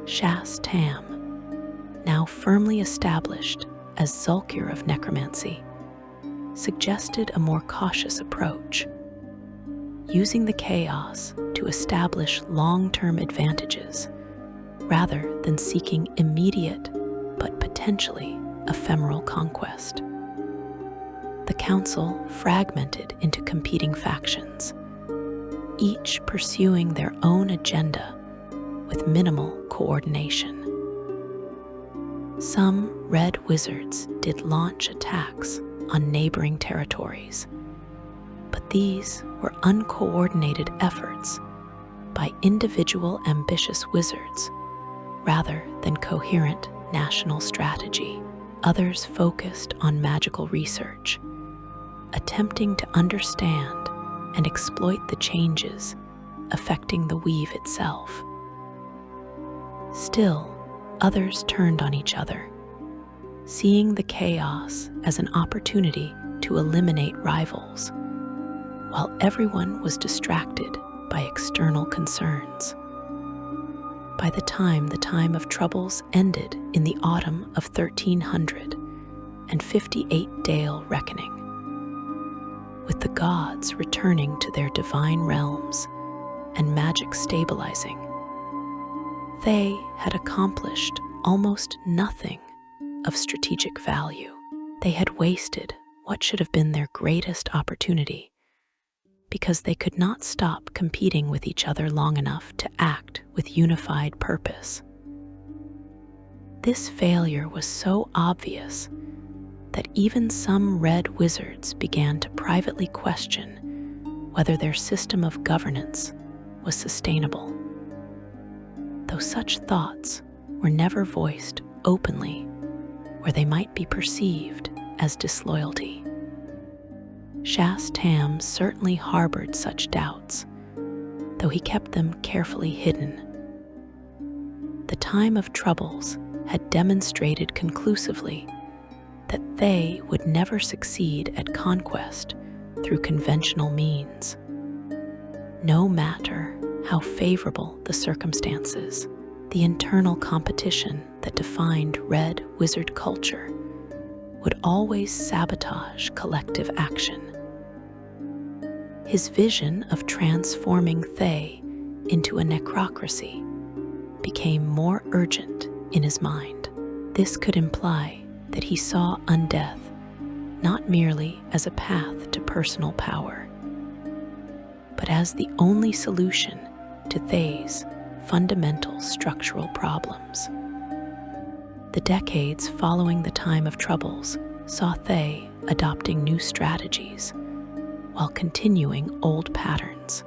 Szass Tam, now firmly established as Zulkir of Necromancy, suggested a more cautious approach, using the chaos to establish long-term advantages rather than seeking immediate but potentially ephemeral conquest. The council fragmented into competing factions, each pursuing their own agenda with minimal coordination. Some Red Wizards did launch attacks on neighboring territories, but these were uncoordinated efforts by individual ambitious wizards rather than coherent national strategy. Others focused on magical research, attempting to understand and exploit the changes affecting the weave itself. Still, others turned on each other, seeing the chaos as an opportunity to eliminate rivals, while everyone was distracted by external concerns. By the time of troubles ended in the autumn of 1300 and 58 Dale reckoning, with the gods returning to their divine realms and magic stabilizing, Thay had accomplished almost nothing of strategic value. They had wasted what should have been their greatest opportunity because they could not stop competing with each other long enough to act with unified purpose. This failure was so obvious that even some Red Wizards began to privately question whether their system of governance was sustainable, though such thoughts were never voiced openly where they might be perceived as disloyalty. Szass Tam certainly harbored such doubts, though he kept them carefully hidden. The time of troubles had demonstrated conclusively that Thay would never succeed at conquest through conventional means. No matter how favorable the circumstances, the internal competition that defined Red Wizard culture would always sabotage collective action. His vision of transforming Thay into a necrocracy became more urgent in his mind. This could imply that he saw undeath not merely as a path to personal power, but as the only solution to Thay's fundamental structural problems. The decades following the time of troubles saw Thay adopting new strategies while continuing old patterns.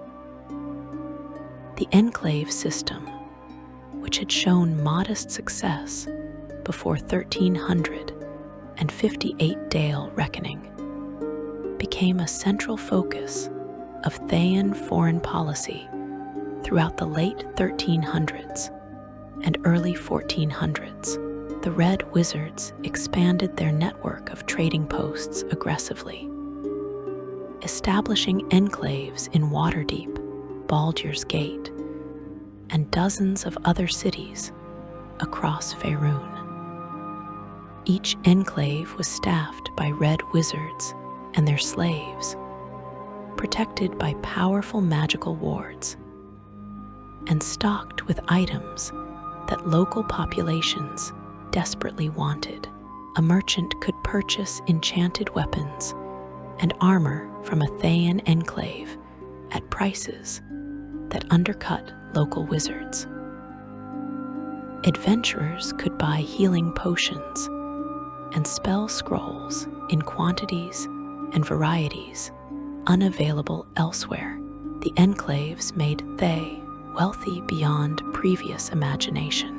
The Enclave system, which had shown modest success before 1300 and 58 Dale reckoning, became a central focus of Thayan foreign policy throughout the late 1300s and early 1400s. The Red Wizards expanded their network of trading posts aggressively, establishing enclaves in Waterdeep, Baldur's Gate, and dozens of other cities across Faerun. Each enclave was staffed by Red Wizards and their slaves, protected by powerful magical wards, and stocked with items that local populations desperately wanted. A merchant could purchase enchanted weapons and armor from a Thayan enclave at prices that undercut local wizards. Adventurers could buy healing potions and spell scrolls in quantities and varieties unavailable elsewhere. The enclaves made Thay wealthy beyond previous imagination,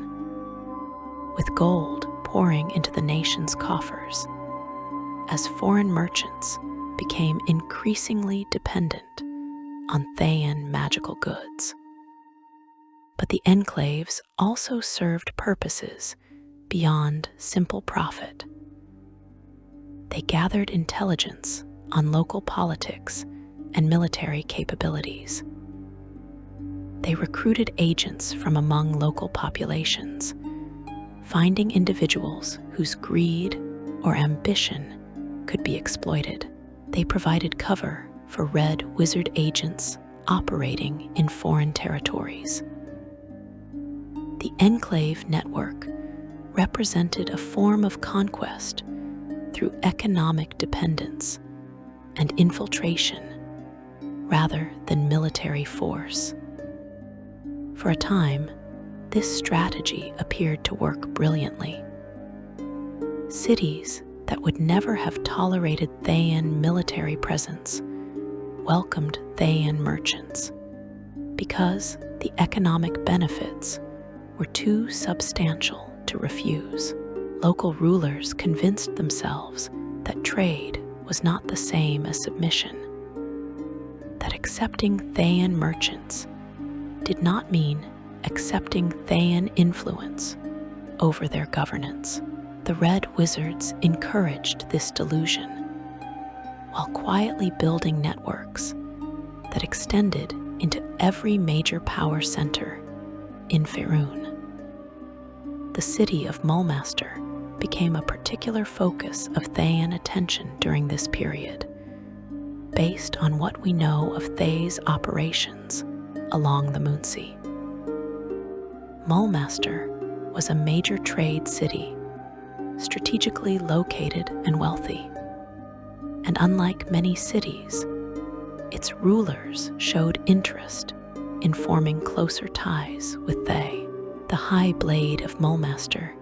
with gold pouring into the nation's coffers as foreign merchants became increasingly dependent on Thayan magical goods. But the enclaves also served purposes beyond simple profit. They gathered intelligence on local politics and military capabilities. They recruited agents from among local populations, finding individuals whose greed or ambition could be exploited. They provided cover for Red Wizard agents operating in foreign territories. The Enclave network represented a form of conquest through economic dependence and infiltration rather than military force. For a time, this strategy appeared to work brilliantly. Cities that would never have tolerated Thayan military presence welcomed Thayan merchants because the economic benefits were too substantial to refuse. Local rulers convinced themselves that trade was not the same as submission, that accepting Thayan merchants did not mean accepting Thayan influence over their governance. The Red Wizards encouraged this delusion while quietly building networks that extended into every major power center in Faerun. The city of Mulmaster became a particular focus of Thayan attention during this period, based on what we know of Thay's operations along the Moonsea. Mulmaster was a major trade city, strategically located and wealthy. And unlike many cities, its rulers showed interest in forming closer ties with Thay. The High Blade of Mulmaster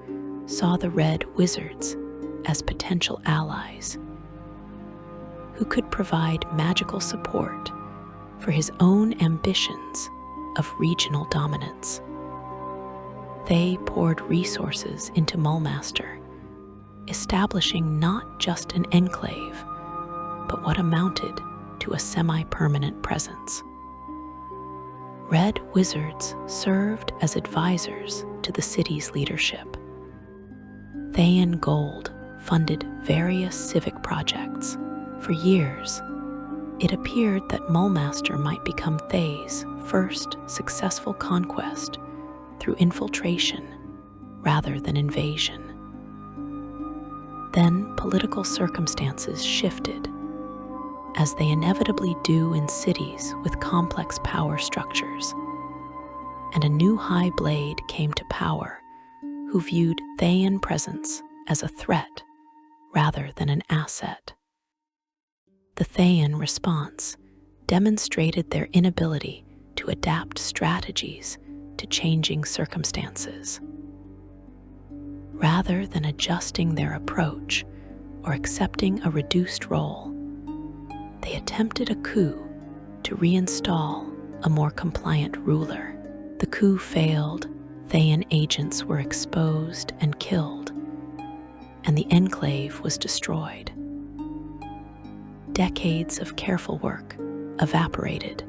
saw the Red Wizards as potential allies who could provide magical support for his own ambitions of regional dominance. Thay poured resources into Mulmaster, establishing not just an enclave, but what amounted to a semi-permanent presence. Red Wizards served as advisors to the city's leadership. Thayan gold funded various civic projects. For years, it appeared that Mulmaster might become Thay's first successful conquest through infiltration rather than invasion. Then political circumstances shifted, as they inevitably do in cities with complex power structures, and a new High Blade came to power who viewed Thayan presence as a threat rather than an asset. The Thayan response demonstrated their inability to adapt strategies to changing circumstances. Rather than adjusting their approach or accepting a reduced role, they attempted a coup to reinstall a more compliant ruler. The coup failed, Thayan agents were exposed and killed, and the enclave was destroyed. Decades of careful work evaporated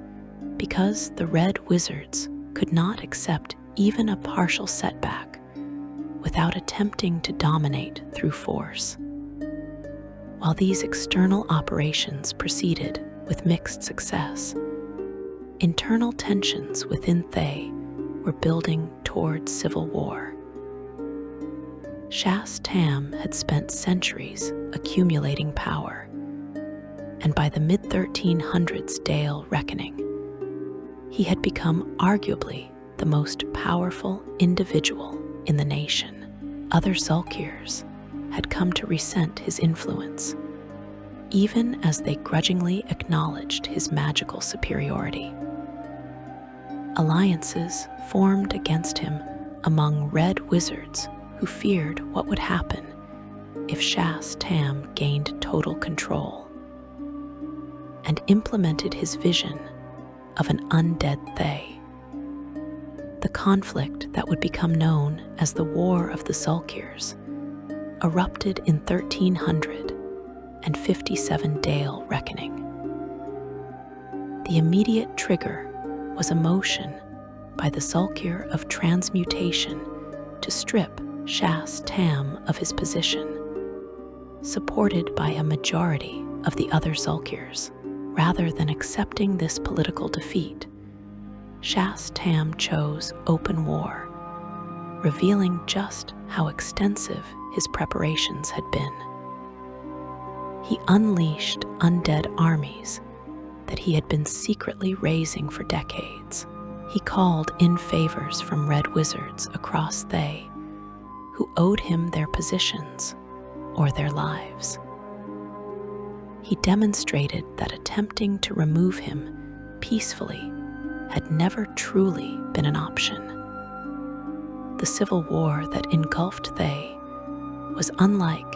because the Red Wizards could not accept even a partial setback without attempting to dominate through force. While these external operations proceeded with mixed success, internal tensions within Thay were building towards civil war. Szass Tam had spent centuries accumulating power, and by the mid-1300s Dale reckoning, he had become arguably the most powerful individual in the nation. Other Zulkirs had come to resent his influence, even as they grudgingly acknowledged his magical superiority. Alliances formed against him among Red Wizards who feared what would happen if Szass Tam gained total control, and implemented his vision of an undead Thay. The conflict that would become known as the War of the Zulkirs erupted in 1357 Dale reckoning. The immediate trigger was a motion by the Zulkir of Transmutation to strip Szass Tam of his position, supported by a majority of the other Zulkirs. Rather than accepting this political defeat, Szass Tam chose open war, revealing just how extensive his preparations had been. He unleashed undead armies that he had been secretly raising for decades. He called in favors from Red Wizards across Thay, who owed him their positions or their lives. He demonstrated that attempting to remove him peacefully had never truly been an option. The civil war that engulfed Thay was unlike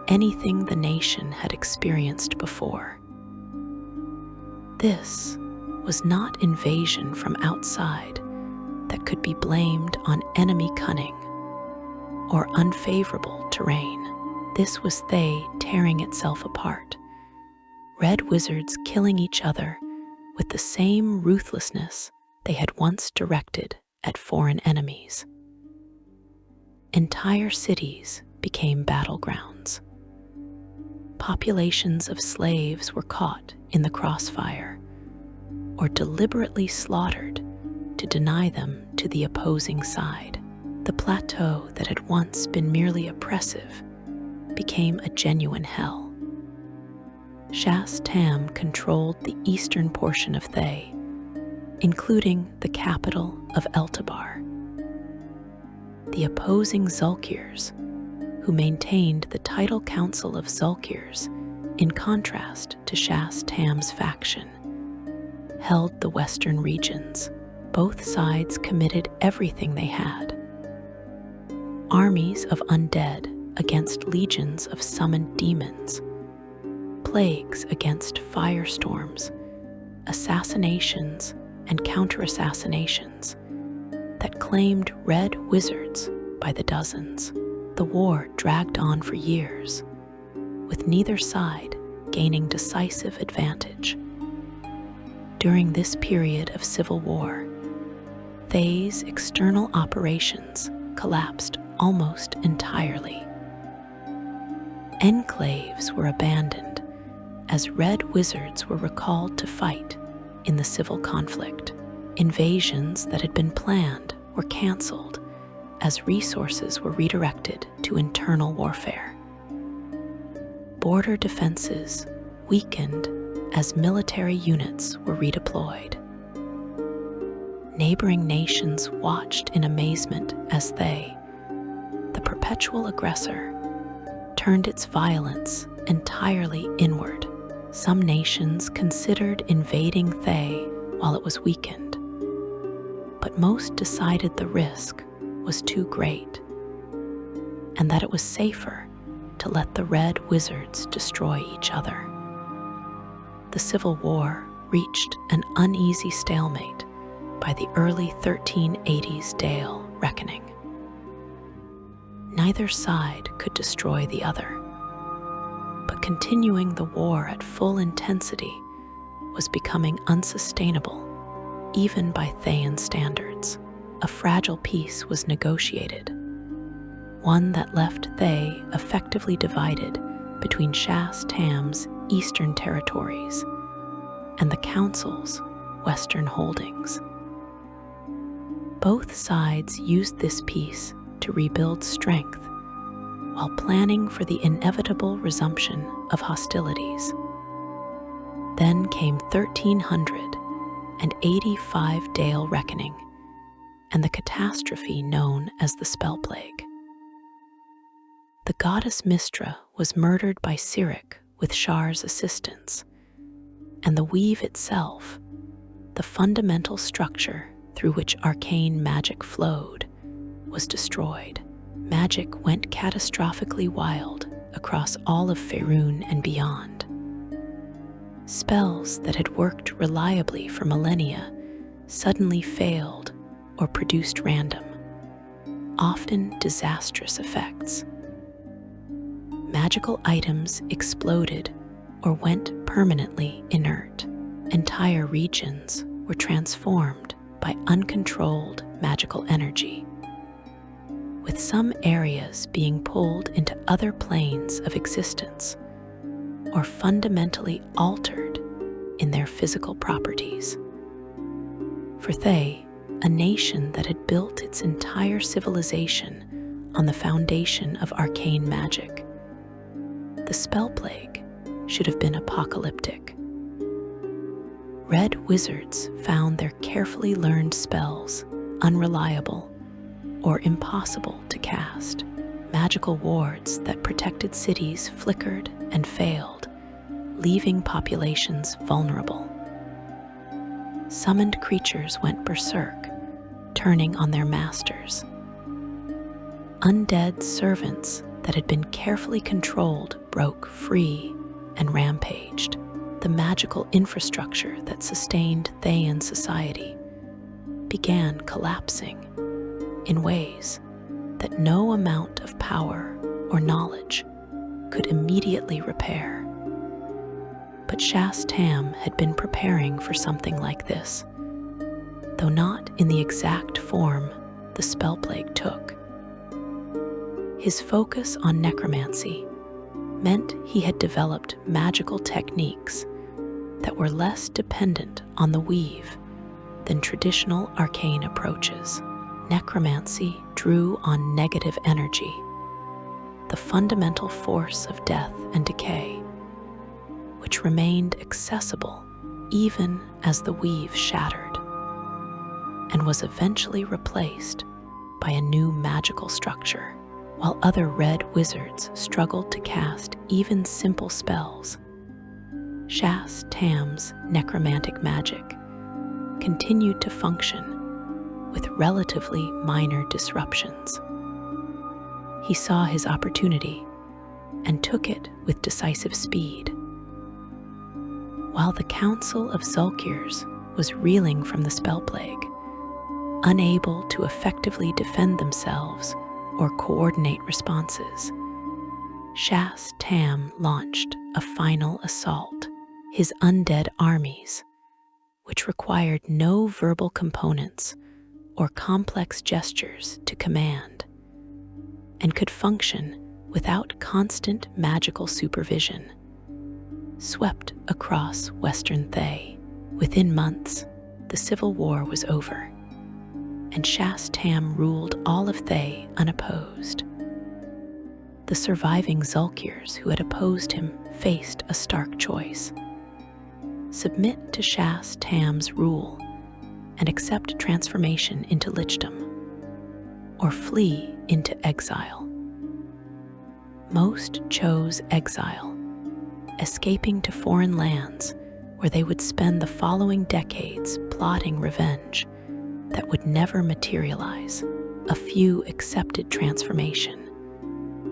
anything the nation had experienced before. This was not invasion from outside that could be blamed on enemy cunning or unfavorable terrain. This was Thay tearing itself apart, Red Wizards killing each other with the same ruthlessness they had once directed at foreign enemies. Entire cities became battlegrounds. Populations of slaves were caught in the crossfire or deliberately slaughtered to deny them to the opposing side. The plateau that had once been merely oppressive became a genuine hell. Szass Tam controlled the eastern portion of Thay, including the capital of Eltabar. The opposing Zulkirs, who maintained the title council of Zulkirs in contrast to Szass Tam's faction, held the western regions. Both sides committed everything they had. Armies of undead against legions of summoned demons, plagues against firestorms, assassinations and counter-assassinations that claimed Red Wizards by the dozens. The war dragged on for years, with neither side gaining decisive advantage. During this period of civil war, Thay's external operations collapsed almost entirely. Enclaves were abandoned as Red Wizards were recalled to fight in the civil conflict. Invasions that had been planned were canceled as resources were redirected to internal warfare. Border defenses weakened as military units were redeployed. Neighboring nations watched in amazement as Thay, the perpetual aggressor, turned its violence entirely inward. Some nations considered invading Thay while it was weakened, but most decided the risk was too great, and that it was safer to let the Red Wizards destroy each other. The Civil War reached an uneasy stalemate by the early 1380s Dale reckoning. Neither side could destroy the other, but continuing the war at full intensity was becoming unsustainable, even by Thayan standards. A fragile peace was negotiated, one that left Thay effectively divided between Szass Tam's eastern territories and the Council's western holdings. Both sides used this peace to rebuild strength while planning for the inevitable resumption of hostilities. Then came 1385 Dale Reckoning and the catastrophe known as the Spell Plague. The goddess Mistra was murdered by Cyric with Shar's assistance, and the weave itself, the fundamental structure through which arcane magic flowed, was destroyed. Magic went catastrophically wild across all of Faerun and beyond. Spells that had worked reliably for millennia suddenly failed or produced random, often disastrous effects. Magical items exploded or went permanently inert. Entire regions were transformed by uncontrolled magical energy, with some areas being pulled into other planes of existence or fundamentally altered in their physical properties. For Thay, a nation that had built its entire civilization on the foundation of arcane magic, the Spell Plague should have been apocalyptic. Red Wizards found their carefully learned spells unreliable or impossible to cast. Magical wards that protected cities flickered and failed, leaving populations vulnerable. Summoned creatures went berserk, turning on their masters. Undead servants that had been carefully controlled broke free and rampaged. The magical infrastructure that sustained Thayan society began collapsing in ways that no amount of power or knowledge could immediately repair. But Szass Tam had been preparing for something like this, though not in the exact form the Spell Plague took. His focus on necromancy meant he had developed magical techniques that were less dependent on the weave than traditional arcane approaches. Necromancy drew on negative energy, the fundamental force of death and decay, which remained accessible even as the weave shattered, and was eventually replaced by a new magical structure. While other red wizards struggled to cast even simple spells, Szass Tam's necromantic magic continued to function with relatively minor disruptions. He saw his opportunity and took it with decisive speed. While the Council of Zulkirs was reeling from the Spell Plague, unable to effectively defend themselves or coordinate responses, Szass Tam launched a final assault. His undead armies, which required no verbal components or complex gestures to command, and could function without constant magical supervision, swept across Western Thay. Within months, the civil war was over, and Szass Tam ruled all of Thay unopposed. The surviving Zulkirs who had opposed him faced a stark choice: submit to Szass Tam's rule and accept transformation into lichdom, or flee into exile. Most chose exile, escaping to foreign lands where they would spend the following decades plotting revenge that would never materialize. A few accepted transformation,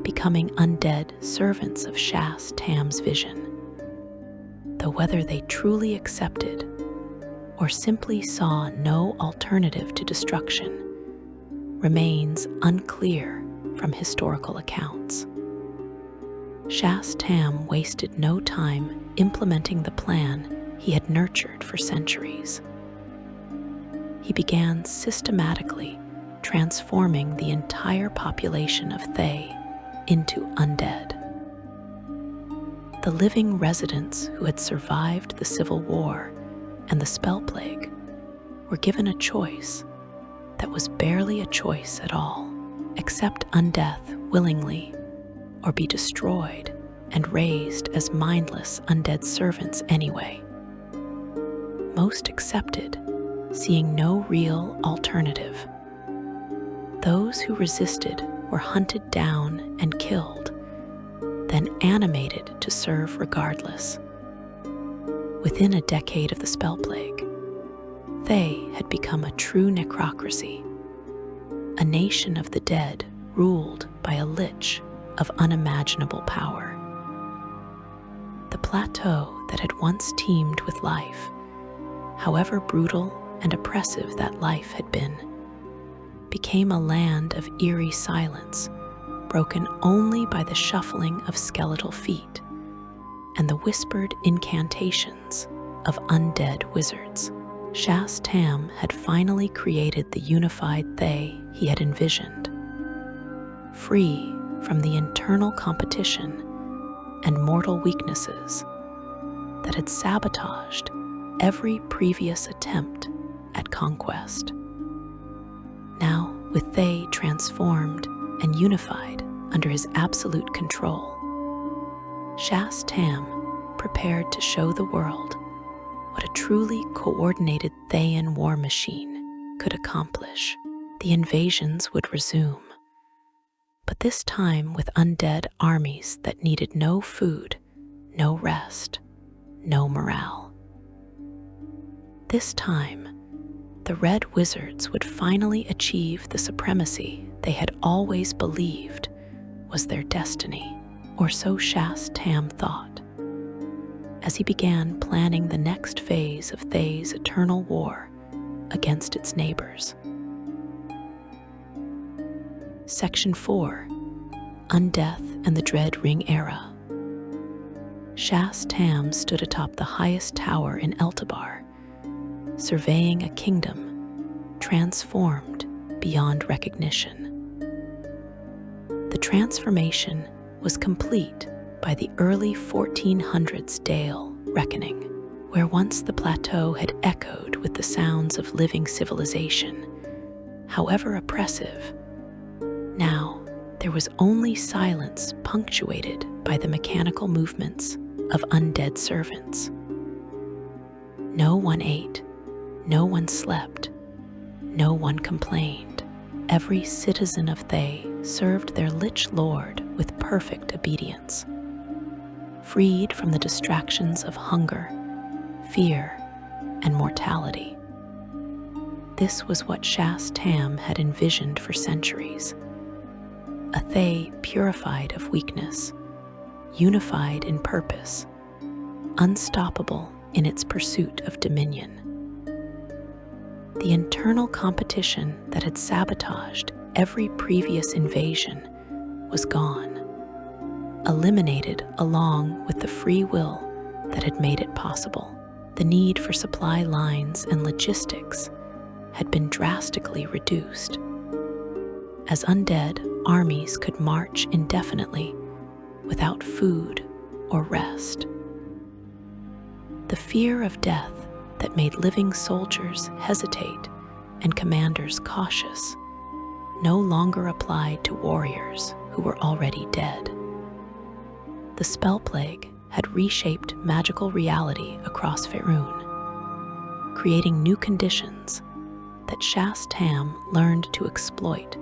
becoming undead servants of Szass Tam's vision, though whether they truly accepted or simply saw no alternative to destruction remains unclear from historical accounts. Szass Tam wasted no time implementing the plan he had nurtured for centuries. He began systematically transforming the entire population of Thay into undead. The living residents who had survived the Civil War and the Spell Plague were given a choice that was barely a choice at all: accept undeath willingly or be destroyed and raised as mindless undead servants anyway. Most accepted, seeing no real alternative. Those who resisted were hunted down and killed, then animated to serve regardless. Within a decade of the spell plague, Thay had become a true necrocracy, a nation of the dead ruled by a lich of unimaginable power. The plateau that had once teemed with life, however brutal and oppressive that life had been, became a land of eerie silence, broken only by the shuffling of skeletal feet and the whispered incantations of undead wizards. Szass Tam had finally created the unified Thay he had envisioned, free from the internal competition and mortal weaknesses that had sabotaged every previous attempt at conquest. Now, with Thay transformed and unified under his absolute control, Szass Tam prepared to show the world what a truly coordinated Thayan war machine could accomplish. The invasions would resume, but this time with undead armies that needed no food, no rest, no morale. This time, the Red Wizards would finally achieve the supremacy they had always believed was their destiny, or so Szass Tam thought, as he began planning the next phase of Thay's eternal war against its neighbors. Section 4. Undeath and the Dread Ring Era. Szass Tam stood atop the highest tower in Eltabar, surveying a kingdom transformed beyond recognition. The transformation was complete by the early 1400s Dale reckoning, where once the plateau had echoed with the sounds of living civilization, however oppressive. Now there was only silence punctuated by the mechanical movements of undead servants. No one ate, no one slept, no one complained. Every citizen of Thay served their lich lord with perfect obedience, freed from the distractions of hunger, fear, and mortality. This was what Szass Tam had envisioned for centuries. A Thay purified of weakness, unified in purpose, unstoppable in its pursuit of dominion. The internal competition that had sabotaged every previous invasion was gone, eliminated along with the free will that had made it possible. The need for supply lines and logistics had been drastically reduced, as undead armies could march indefinitely without food or rest. The fear of death that made living soldiers hesitate and commanders cautious no longer applied to warriors who were already dead. The spell plague had reshaped magical reality across Faerun, creating new conditions that Szass Tam learned to exploit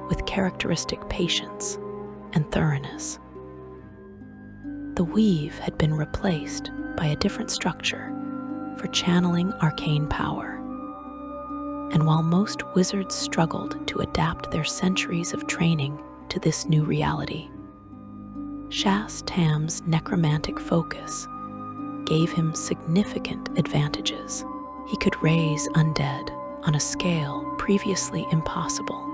with characteristic patience and thoroughness. The weave had been replaced by a different structure for channeling arcane power. And while most wizards struggled to adapt their centuries of training to this new reality, Szass Tam's necromantic focus gave him significant advantages. He could raise undead on a scale previously impossible,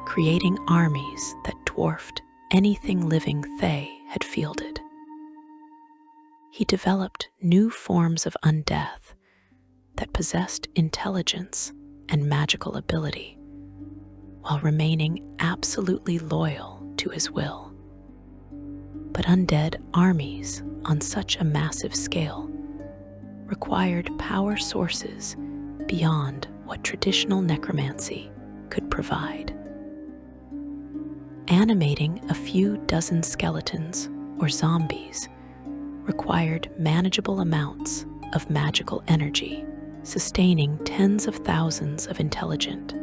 creating armies that dwarfed anything living Thay had fielded. He developed new forms of undeath that possessed intelligence and magical ability, while remaining absolutely loyal to his will. But undead armies on such a massive scale required power sources beyond what traditional necromancy could provide. animating a few dozen skeletons or zombies required manageable amounts of magical energy, sustaining tens of thousands of intelligent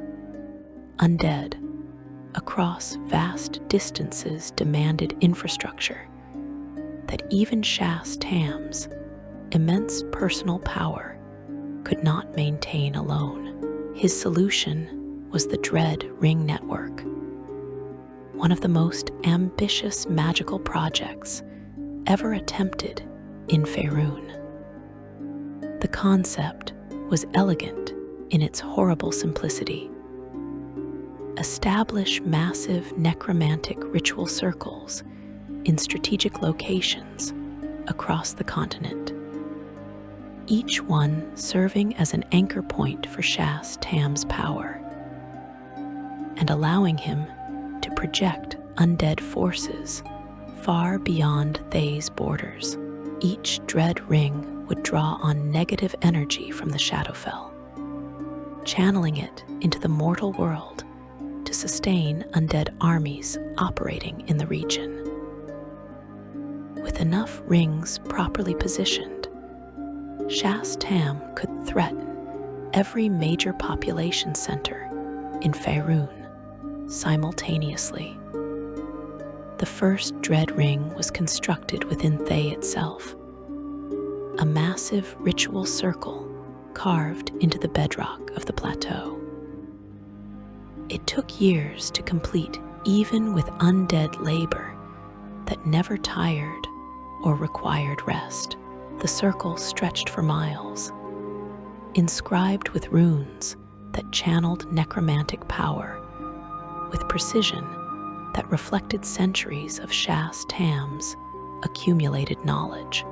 undead across vast distances demanded infrastructure that even Szass Tam's immense personal power could not maintain alone. His solution was the Dread Ring Network, one of the most ambitious magical projects ever attempted in Faerun. The concept was elegant in its horrible simplicity. Establish massive necromantic ritual circles in strategic locations across the continent, each one serving as an anchor point for Szass Tam's power, and allowing him to project undead forces far beyond Thay's borders. Each dread ring would draw on negative energy from the Shadowfell, channeling it into the mortal world to sustain undead armies operating in the region. With enough rings properly positioned, Szass Tam could threaten every major population center in Faerun simultaneously. The first dread ring was constructed within Thay itself, a massive ritual circle carved into the bedrock of the plateau. It took years to complete, even with undead labor that never tired or required rest. The circle stretched for miles, inscribed with runes that channeled necromantic power with precision that reflected centuries of Szass Tam's accumulated knowledge.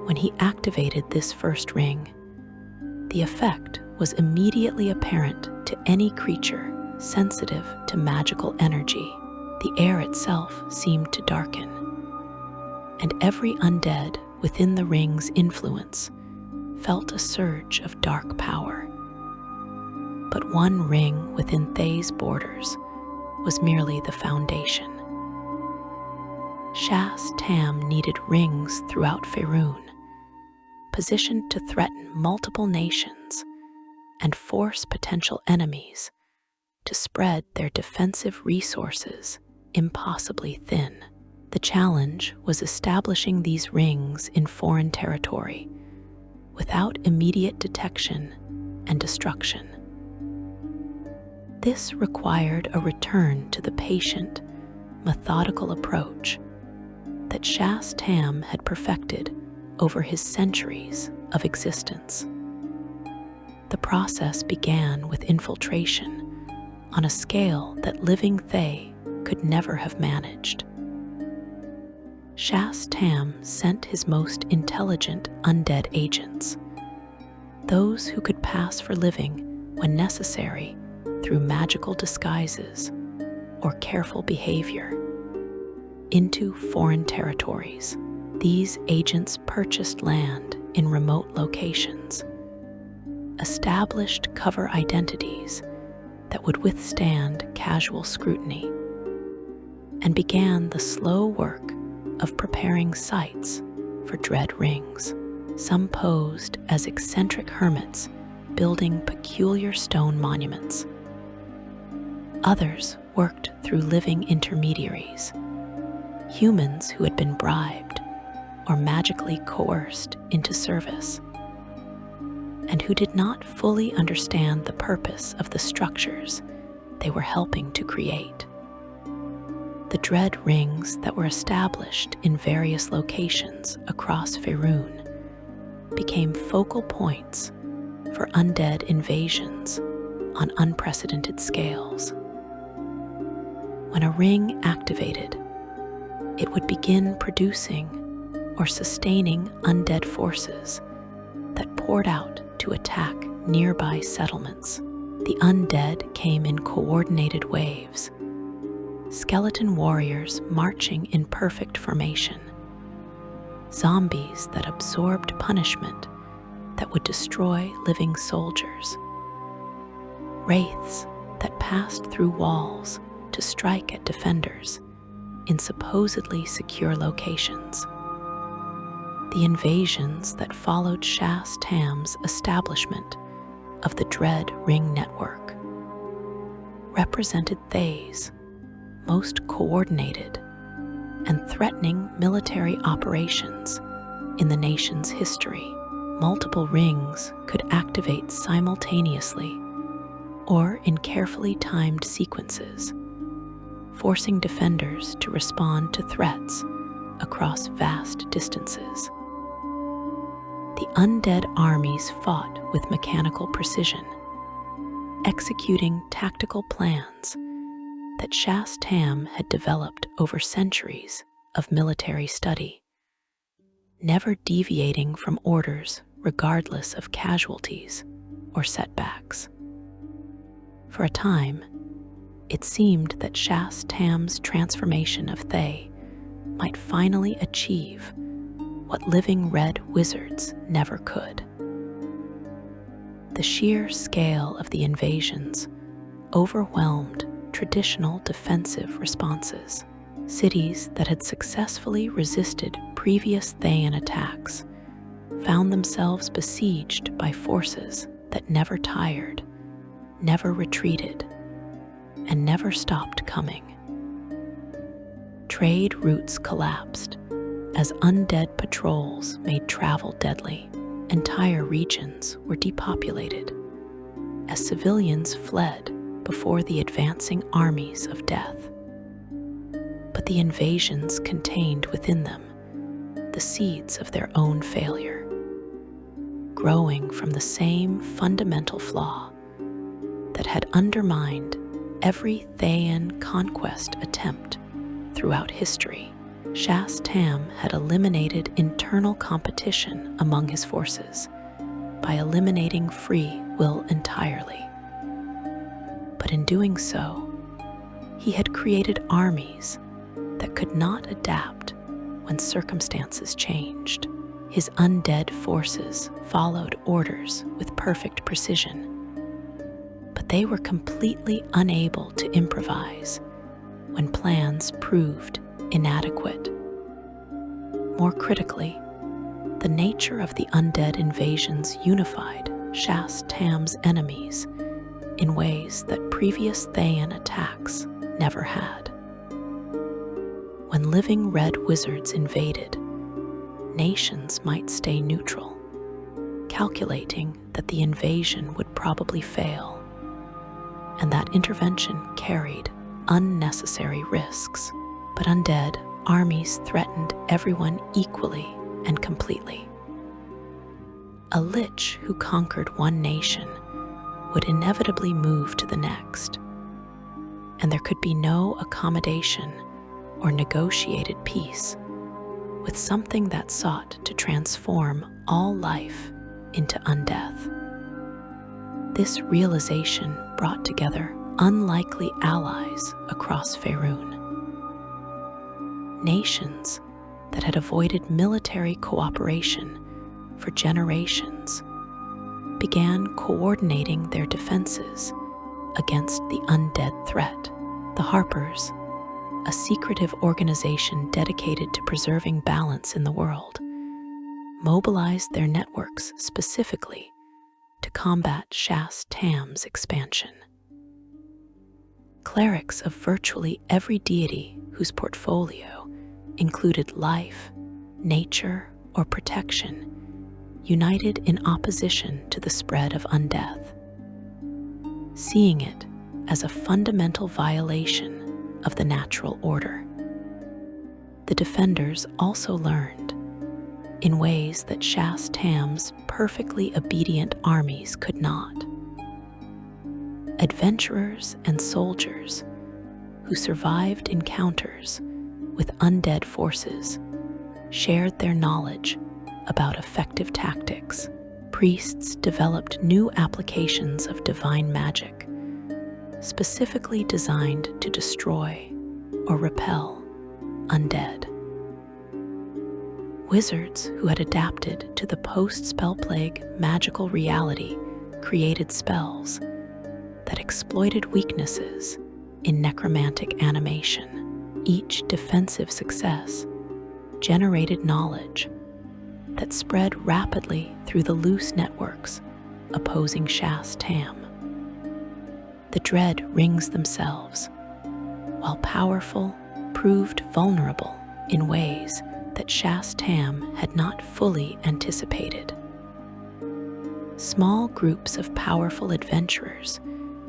When he activated this first ring, the effect was immediately apparent to any creature sensitive to magical energy. The air itself seemed to darken, and every undead within the ring's influence felt a surge of dark power. But one ring within Thay's borders was merely the foundation. Szass Tam needed rings throughout Faerun, positioned to threaten multiple nations and force potential enemies to spread their defensive resources impossibly thin. The challenge was establishing these rings in foreign territory without immediate detection and destruction. This required a return to the patient, methodical approach that Szass Tam had perfected over his centuries of existence. The process began with infiltration on a scale that living Thay could never have managed. Szass Tam sent his most intelligent undead agents, those who could pass for living when necessary through magical disguises or careful behavior, into foreign territories. These agents purchased land in remote locations, established cover identities that would withstand casual scrutiny, and began the slow work of preparing sites for dread rings. Some posed as eccentric hermits building peculiar stone monuments. Others worked through living intermediaries, humans who had been bribed or magically coerced into service, and who did not fully understand the purpose of the structures they were helping to create. The dread rings that were established in various locations across Faerun became focal points for undead invasions on unprecedented scales. When a ring activated, it would begin producing or sustaining undead forces that poured out to attack nearby settlements. The undead came in coordinated waves, skeleton warriors marching in perfect formation, zombies that absorbed punishment that would destroy living soldiers, wraiths that passed through walls to strike at defenders in supposedly secure locations. The invasions that followed Szass Tam's establishment of the Dread Ring Network represented Thay's most coordinated and threatening military operations in the nation's history. Multiple rings could activate simultaneously or in carefully timed sequences, forcing defenders to respond to threats across vast distances. The undead armies fought with mechanical precision, executing tactical plans that Szass Tam had developed over centuries of military study, never deviating from orders regardless of casualties or setbacks. For a time, it seemed that Szass Tam's transformation of Thay might finally achieve what living Red Wizards never could. The sheer scale of the invasions overwhelmed traditional defensive responses. Cities that had successfully resisted previous Thayan attacks found themselves besieged by forces that never tired, never retreated, and never stopped coming. Trade routes collapsed as undead patrols made travel deadly. Entire regions were depopulated as civilians fled before the advancing armies of death. But the invasions contained within them the seeds of their own failure, growing from the same fundamental flaw that had undermined every Thayan conquest attempt throughout history. Szass Tam had eliminated internal competition among his forces by eliminating free will entirely. But in doing so, he had created armies that could not adapt when circumstances changed. His undead forces followed orders with perfect precision, but they were completely unable to improvise when plans proved inadequate. More critically, the nature of the undead invasions unified Szass Tam's enemies in ways that previous Thayan attacks never had. When living Red Wizards invaded, nations might stay neutral, calculating that the invasion would probably fail, and that intervention carried unnecessary risks. But undead armies threatened everyone equally and completely. A lich who conquered one nation would inevitably move to the next, and there could be no accommodation or negotiated peace with something that sought to transform all life into undeath. This realization brought together unlikely allies across Faerun. Nations that had avoided military cooperation for generations began coordinating their defenses against the undead threat. The Harpers, a secretive organization dedicated to preserving balance in the world, mobilized their networks specifically to combat Szass Tam's expansion. Clerics of virtually every deity whose portfolio included life, nature, or protection united in opposition to the spread of undeath, seeing it as a fundamental violation of the natural order. The defenders also learned, in ways that Szass Tam's perfectly obedient armies could not. Adventurers and soldiers who survived encounters with undead forces shared their knowledge about effective tactics. Priests developed new applications of divine magic, specifically designed to destroy or repel undead. Wizards who had adapted to the post-spell plague magical reality created spells that exploited weaknesses in necromantic animation. Each defensive success generated knowledge that spread rapidly through the loose networks opposing Szass Tam. The dread rings themselves, while powerful, proved vulnerable in ways that Szass Tam had not fully anticipated. Small groups of powerful adventurers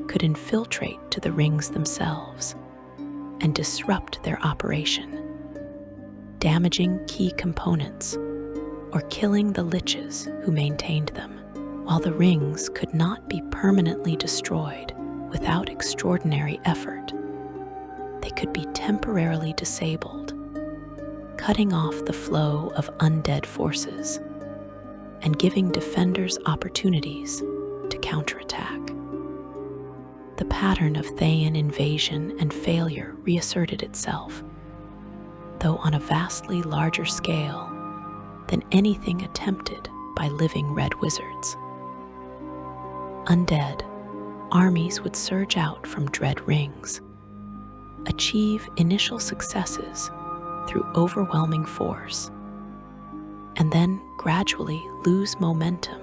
could infiltrate to the rings themselves and disrupt their operation, damaging key components or killing the liches who maintained them. While the rings could not be permanently destroyed without extraordinary effort, they could be temporarily disabled, cutting off the flow of undead forces and giving defenders opportunities to counterattack. The pattern of Thayan invasion and failure reasserted itself, though on a vastly larger scale than anything attempted by living Red Wizards. Undead armies would surge out from dread rings, achieve initial successes through overwhelming force, and then gradually lose momentum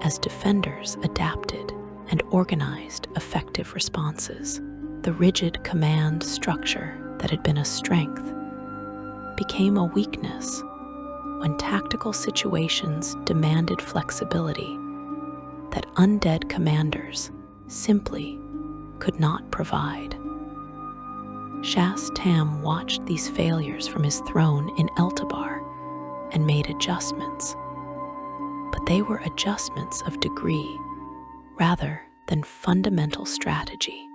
as defenders adapted and organized effective responses. The rigid command structure that had been a strength became a weakness when tactical situations demanded flexibility that undead commanders simply could not provide. Szass Tam watched these failures from his throne in Eltabar and made adjustments, but they were adjustments of degree rather than fundamental strategy.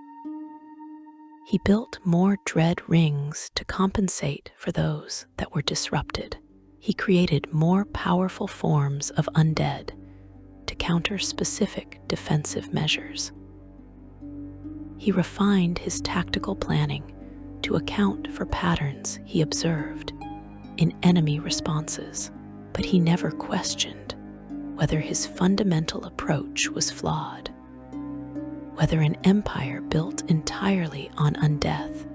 He built more dread rings to compensate for those that were disrupted. He created more powerful forms of undead to counter specific defensive measures. He refined his tactical planning to account for patterns he observed in enemy responses, but he never questioned whether his fundamental approach was flawed, whether an empire built entirely on undeath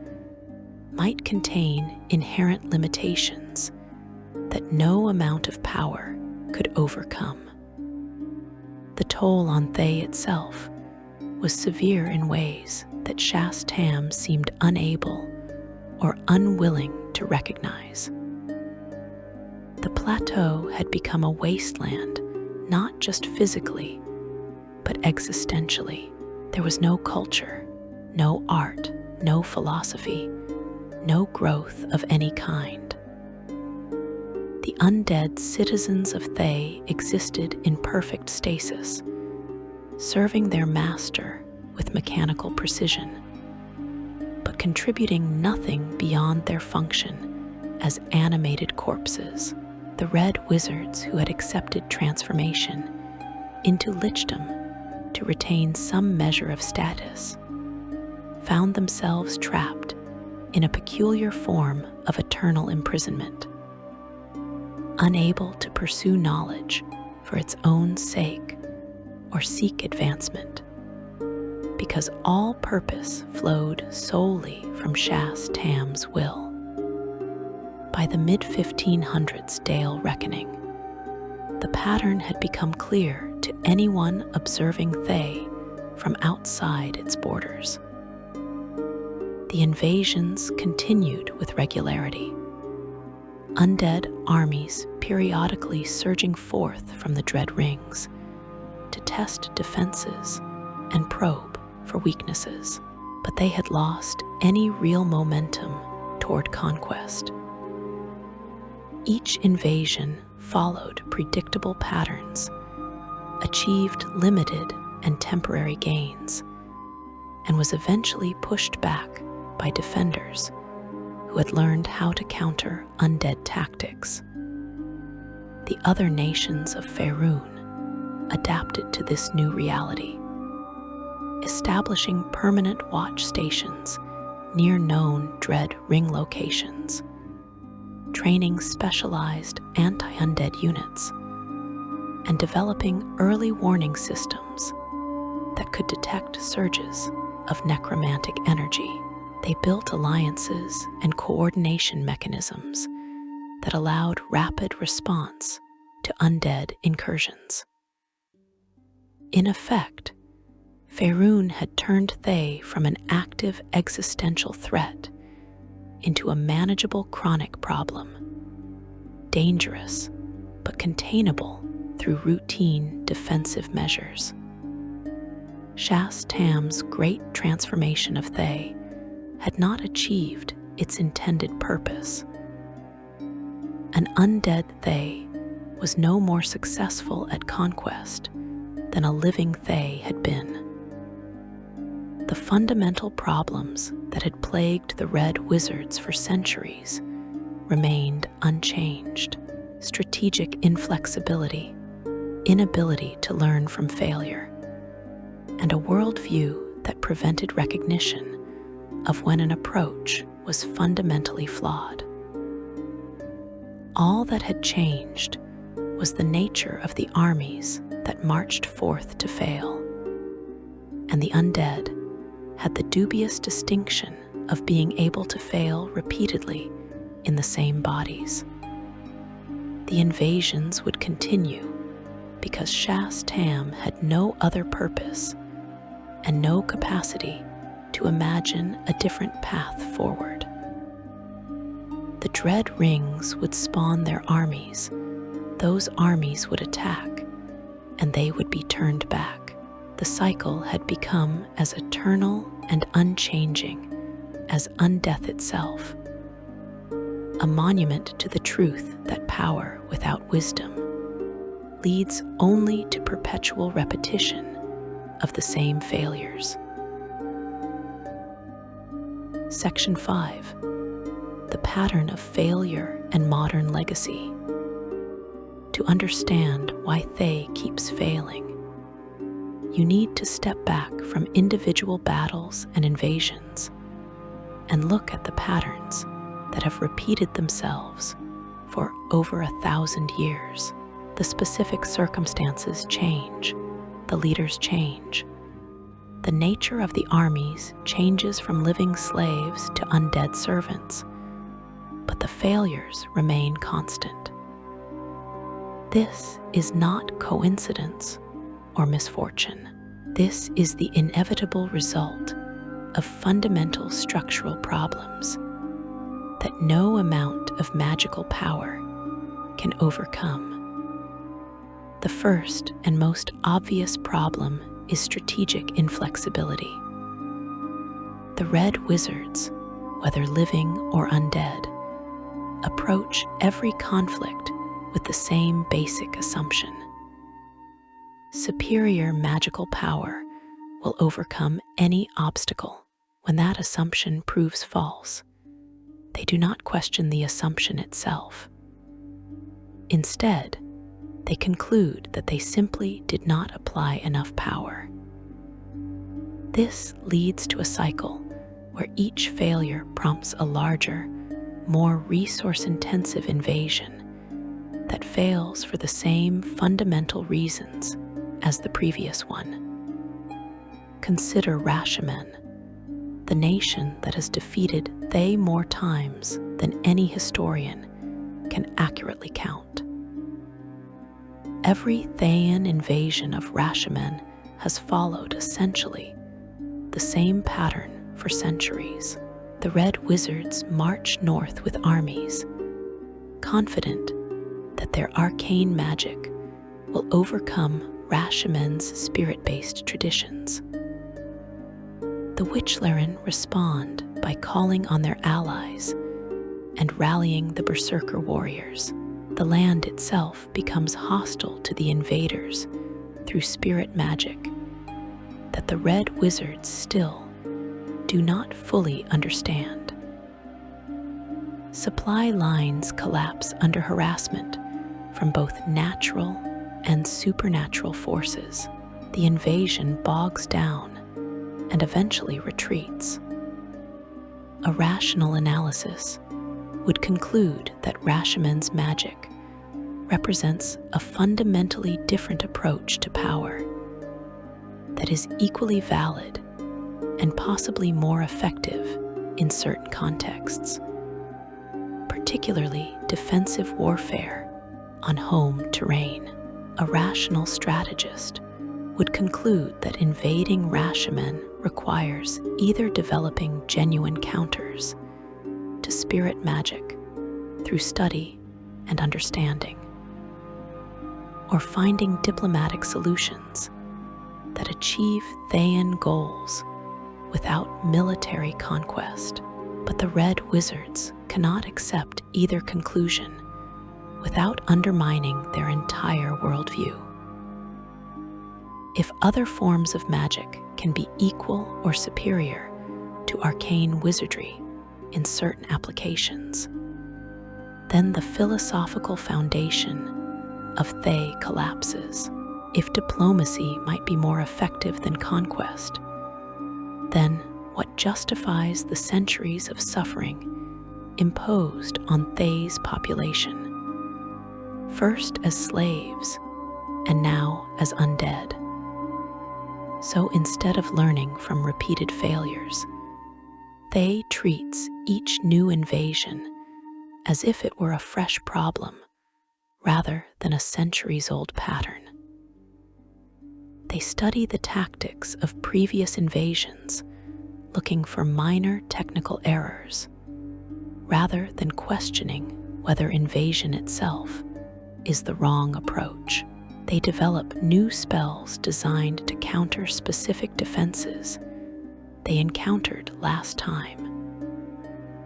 might contain inherent limitations that no amount of power could overcome. The toll on Thay itself was severe in ways that Szass Tam seemed unable or unwilling to recognize. The plateau had become a wasteland, not just physically, but existentially. There was no culture, no art, no philosophy, no growth of any kind. The undead citizens of Thay existed in perfect stasis, serving their master with mechanical precision, but contributing nothing beyond their function as animated corpses. The Red Wizards, who had accepted transformation into lichdom to retain some measure of status, found themselves trapped in a peculiar form of eternal imprisonment, unable to pursue knowledge for its own sake or seek advancement, because all purpose flowed solely from Szass Tam's will. By the mid-1500s Dale reckoning, the pattern had become clear to anyone observing Thay from outside its borders. The invasions continued with regularity, undead armies periodically surging forth from the dread rings to test defenses and probe for weaknesses, but they had lost any real momentum toward conquest. Each invasion followed predictable patterns, achieved limited and temporary gains, and was eventually pushed back by defenders who had learned how to counter undead tactics. The other nations of Faerun adapted to this new reality, establishing permanent watch stations near known dread ring locations, training specialized anti-undead units, and developing early warning systems that could detect surges of necromantic energy. They built alliances and coordination mechanisms that allowed rapid response to undead incursions. In effect, Faerûn had turned Thay from an active existential threat into a manageable chronic problem, dangerous but containable through routine defensive measures. Szass Tam's great transformation of Thay had not achieved its intended purpose. An undead Thay was no more successful at conquest than a living Thay had been. The fundamental problems that had plagued the Red Wizards for centuries remained unchanged. Strategic inflexibility, inability to learn from failure, and a worldview that prevented recognition of when an approach was fundamentally flawed. All that had changed was the nature of the armies that marched forth to fail, and the undead had the dubious distinction of being able to fail repeatedly in the same bodies. The invasions would continue because Szass Tam had no other purpose and no capacity to imagine a different path forward. The dread rings would spawn their armies, those armies would attack, and they would be turned back. The cycle had become as eternal and unchanging as undeath itself, a monument to the truth that power without wisdom leads only to perpetual repetition of the same failures. Section 5. The pattern of failure and modern legacy. To understand why Thay keeps failing, you need to step back from individual battles and invasions and look at the patterns that have repeated themselves for over 1,000 years. The specific circumstances change, the leaders change. The nature of the armies changes from living slaves to undead servants, but the failures remain constant. This is not coincidence or misfortune. This is the inevitable result of fundamental structural problems that no amount of magical power can overcome. The first and most obvious problem is strategic inflexibility. The Red Wizards, whether living or undead, approach every conflict with the same basic assumption. Superior magical power will overcome any obstacle. When that assumption proves false, they do not question the assumption itself. Instead, they conclude that they simply did not apply enough power. This leads to a cycle where each failure prompts a larger, more resource-intensive invasion that fails for the same fundamental reasons as the previous one. Consider Rashemen, the nation that has defeated Thay more times than any historian can accurately count. Every Thayan invasion of Rashemen has followed essentially the same pattern for centuries. The Red Wizards march north with armies, confident that their arcane magic will overcome Rashemen's spirit-based traditions. The Witchlaren respond by calling on their allies and rallying the Berserker warriors. The land itself becomes hostile to the invaders through spirit magic that the Red Wizards still do not fully understand. Supply lines collapse under harassment from both natural and supernatural forces. The invasion bogs down and eventually retreats. A rational analysis would conclude that Rashemen's magic represents a fundamentally different approach to power that is equally valid and possibly more effective in certain contexts, particularly defensive warfare on home terrain. A rational strategist would conclude that invading Rashomon requires either developing genuine counters to spirit magic through study and understanding, or finding diplomatic solutions that achieve Thayan goals without military conquest. But the Red Wizards cannot accept either conclusion without undermining their entire worldview. If other forms of magic can be equal or superior to arcane wizardry in certain applications, then the philosophical foundation of Thay collapses. If diplomacy might be more effective than conquest, then what justifies the centuries of suffering imposed on Thay's population, first as slaves and now as undead? So instead of learning from repeated failures, Thay treats each new invasion as if it were a fresh problem rather than a centuries-old pattern. They study the tactics of previous invasions, looking for minor technical errors, rather than questioning whether invasion itself is the wrong approach. They develop new spells designed to counter specific defenses they encountered last time,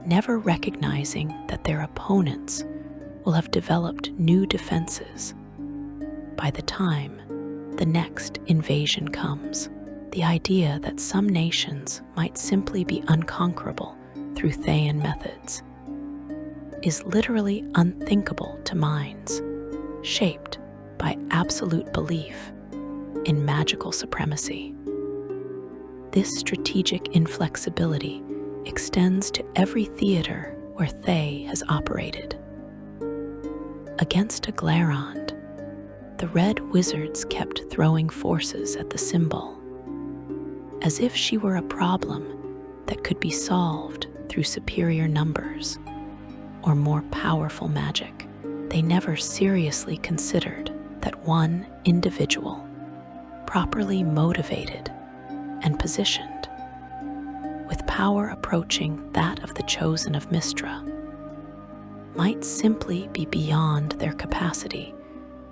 never recognizing that their opponents will have developed new defenses by the time the next invasion comes. The idea that some nations might simply be unconquerable through Thayan methods is literally unthinkable to minds shaped by absolute belief in magical supremacy. This strategic inflexibility extends to every theater where Thay has operated. Against a Glarond, the Red Wizards kept throwing forces at the symbol, as if she were a problem that could be solved through superior numbers or more powerful magic. They never seriously considered that one individual, properly motivated and positioned, with power approaching that of the chosen of Mystra, might simply be beyond their capacity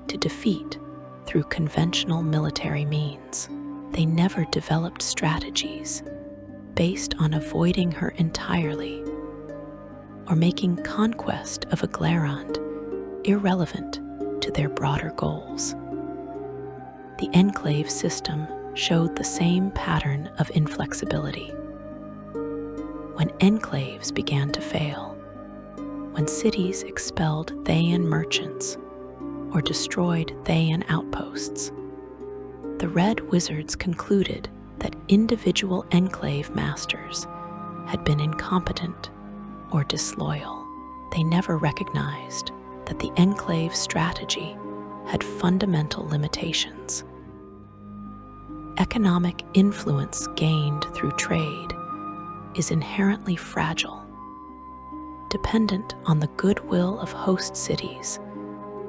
to defeat through conventional military means. They never developed strategies based on avoiding her entirely or making conquest of a Glarond irrelevant to their broader goals. The Enclave system showed the same pattern of inflexibility. When enclaves began to fail, when cities expelled Thayan merchants or destroyed Thayan outposts, the Red Wizards concluded that individual enclave masters had been incompetent or disloyal. They never recognized that the enclave strategy had fundamental limitations. Economic influence gained through trade is inherently fragile, dependent on the goodwill of host cities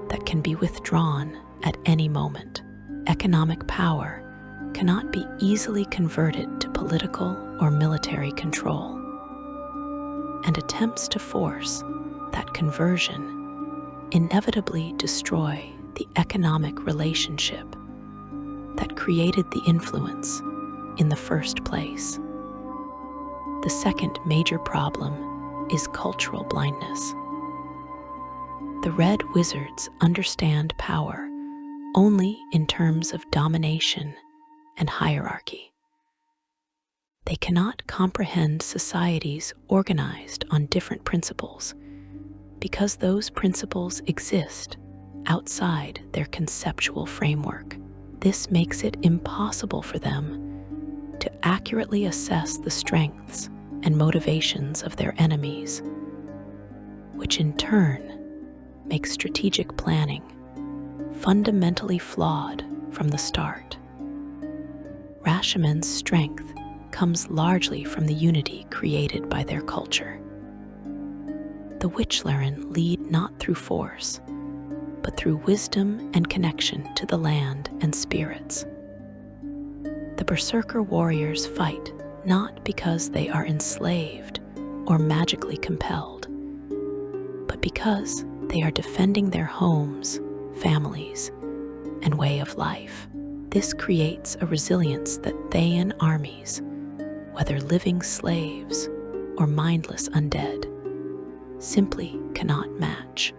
that can be withdrawn at any moment. Economic power cannot be easily converted to political or military control, and attempts to force that conversion inevitably destroy the economic relationship that created the influence in the first place. The second major problem is cultural blindness. The Red Wizards understand power only in terms of domination and hierarchy. They cannot comprehend societies organized on different principles because those principles exist outside their conceptual framework. This makes it impossible for them to accurately assess the strengths and motivations of their enemies, which in turn makes strategic planning fundamentally flawed from the start. Rashomon's strength comes largely from the unity created by their culture. The Witchlaren lead not through force, but through wisdom and connection to the land and spirits. The Berserker warriors fight not because they are enslaved or magically compelled, but because they are defending their homes, families, and way of life. This creates a resilience that Thayan armies, whether living slaves or mindless undead, simply cannot match.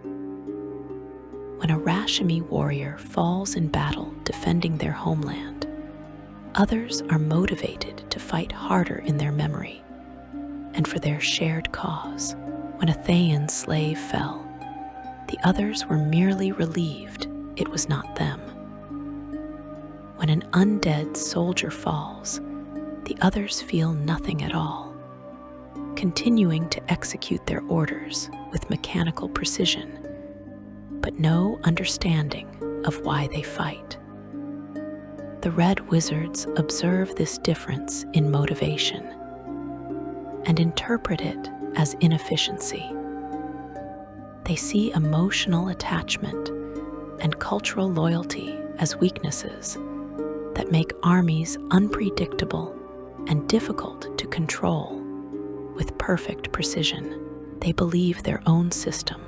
When a Rashami warrior falls in battle defending their homeland, others are motivated to fight harder in their memory and for their shared cause. When a Thayan slave fell, the others were merely relieved it was not them. When an undead soldier falls, the others feel nothing at all, continuing to execute their orders with mechanical precision, but no understanding of why they fight. The Red Wizards observe this difference in motivation and interpret it as inefficiency. They see emotional attachment and cultural loyalty as weaknesses that make armies unpredictable and difficult to control with perfect precision. They believe their own system,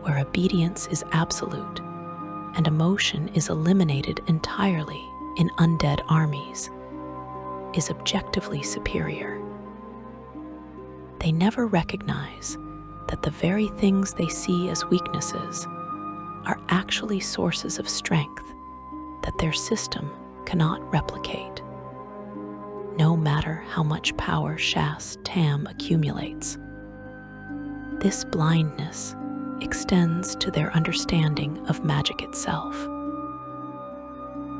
where obedience is absolute and emotion is eliminated entirely in undead armies, is objectively superior. They never recognize that the very things they see as weaknesses are actually sources of strength that their system cannot replicate, no matter how much power Szass Tam accumulates. This blindness extends to their understanding of magic itself.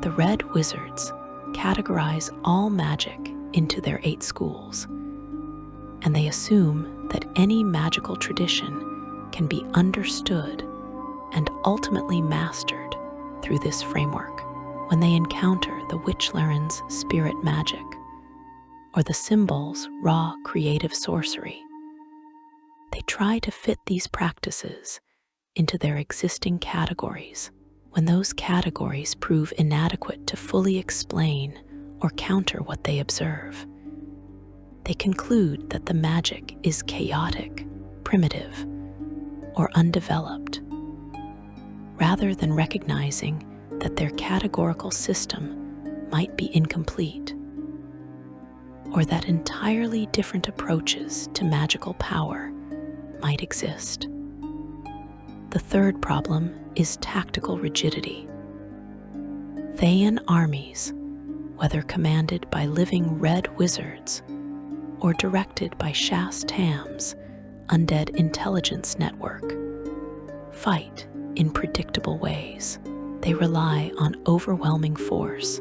The Red Wizards categorize all magic into their 8 schools, and they assume that any magical tradition can be understood and ultimately mastered through this framework. When they encounter the Witchlaren's spirit magic, or the symbol's raw creative sorcery, they try to fit these practices into their existing categories. When those categories prove inadequate to fully explain or counter what they observe, they conclude that the magic is chaotic, primitive, or undeveloped, rather than recognizing that their categorical system might be incomplete, or that entirely different approaches to magical power might exist. The third problem is tactical rigidity. Thayan armies, whether commanded by living Red Wizards or directed by Szass Tam's undead intelligence network, fight in predictable ways. They rely on overwhelming force,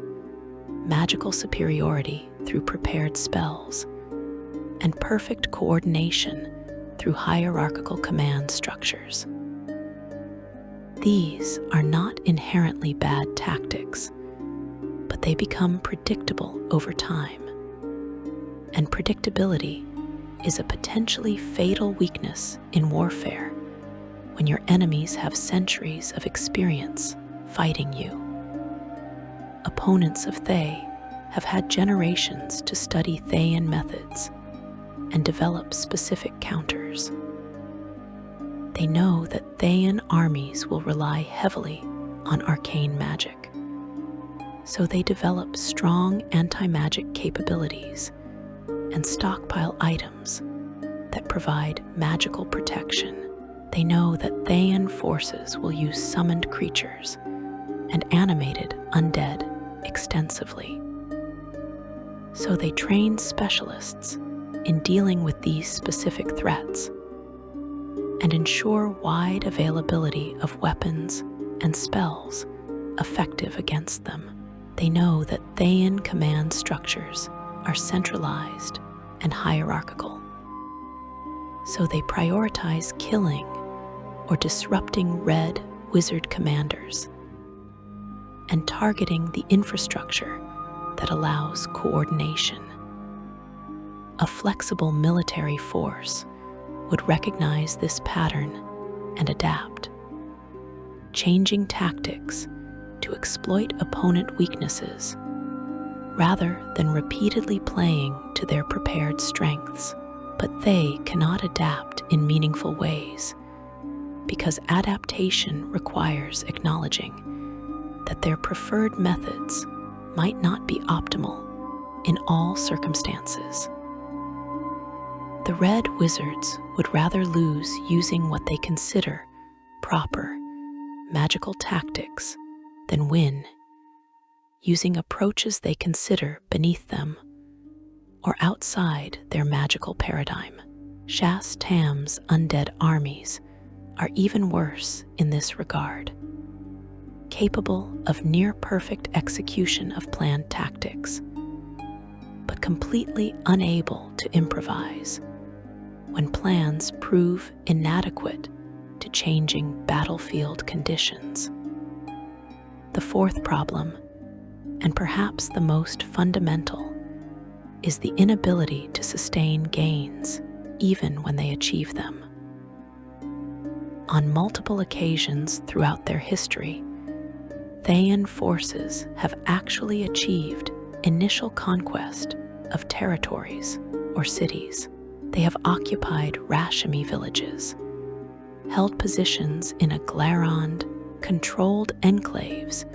magical superiority through prepared spells, and perfect coordination through hierarchical command structures. These are not inherently bad tactics, but they become predictable over time. And predictability is a potentially fatal weakness in warfare when your enemies have centuries of experience fighting you. Opponents of Thay have had generations to study Thayan methods and develop specific counters. They know that Thayan armies will rely heavily on arcane magic, so they develop strong anti-magic capabilities and stockpile items that provide magical protection. They know that Thayan forces will use summoned creatures and animated undead extensively. So they train specialists in dealing with these specific threats and ensure wide availability of weapons and spells effective against them. They know that Thayan command structures are centralized and hierarchical, so they prioritize killing or disrupting Red Wizard commanders and targeting the infrastructure that allows coordination. A flexible military force would recognize this pattern and adapt, changing tactics to exploit opponent weaknesses rather than repeatedly playing to their prepared strengths. But they cannot adapt in meaningful ways because adaptation requires acknowledging that their preferred methods might not be optimal in all circumstances. The Red Wizards would rather lose using what they consider proper magical tactics than win using approaches they consider beneath them or outside their magical paradigm. Szass Tam's undead armies are even worse in this regard, capable of near-perfect execution of planned tactics, but completely unable to improvise when plans prove inadequate to changing battlefield conditions. The fourth problem, and perhaps the most fundamental, is the inability to sustain gains even when they achieve them. On multiple occasions throughout their history, Thayan forces have actually achieved initial conquest of territories or cities. They have occupied Rashami villages, held positions in a Glaronde, controlled enclaves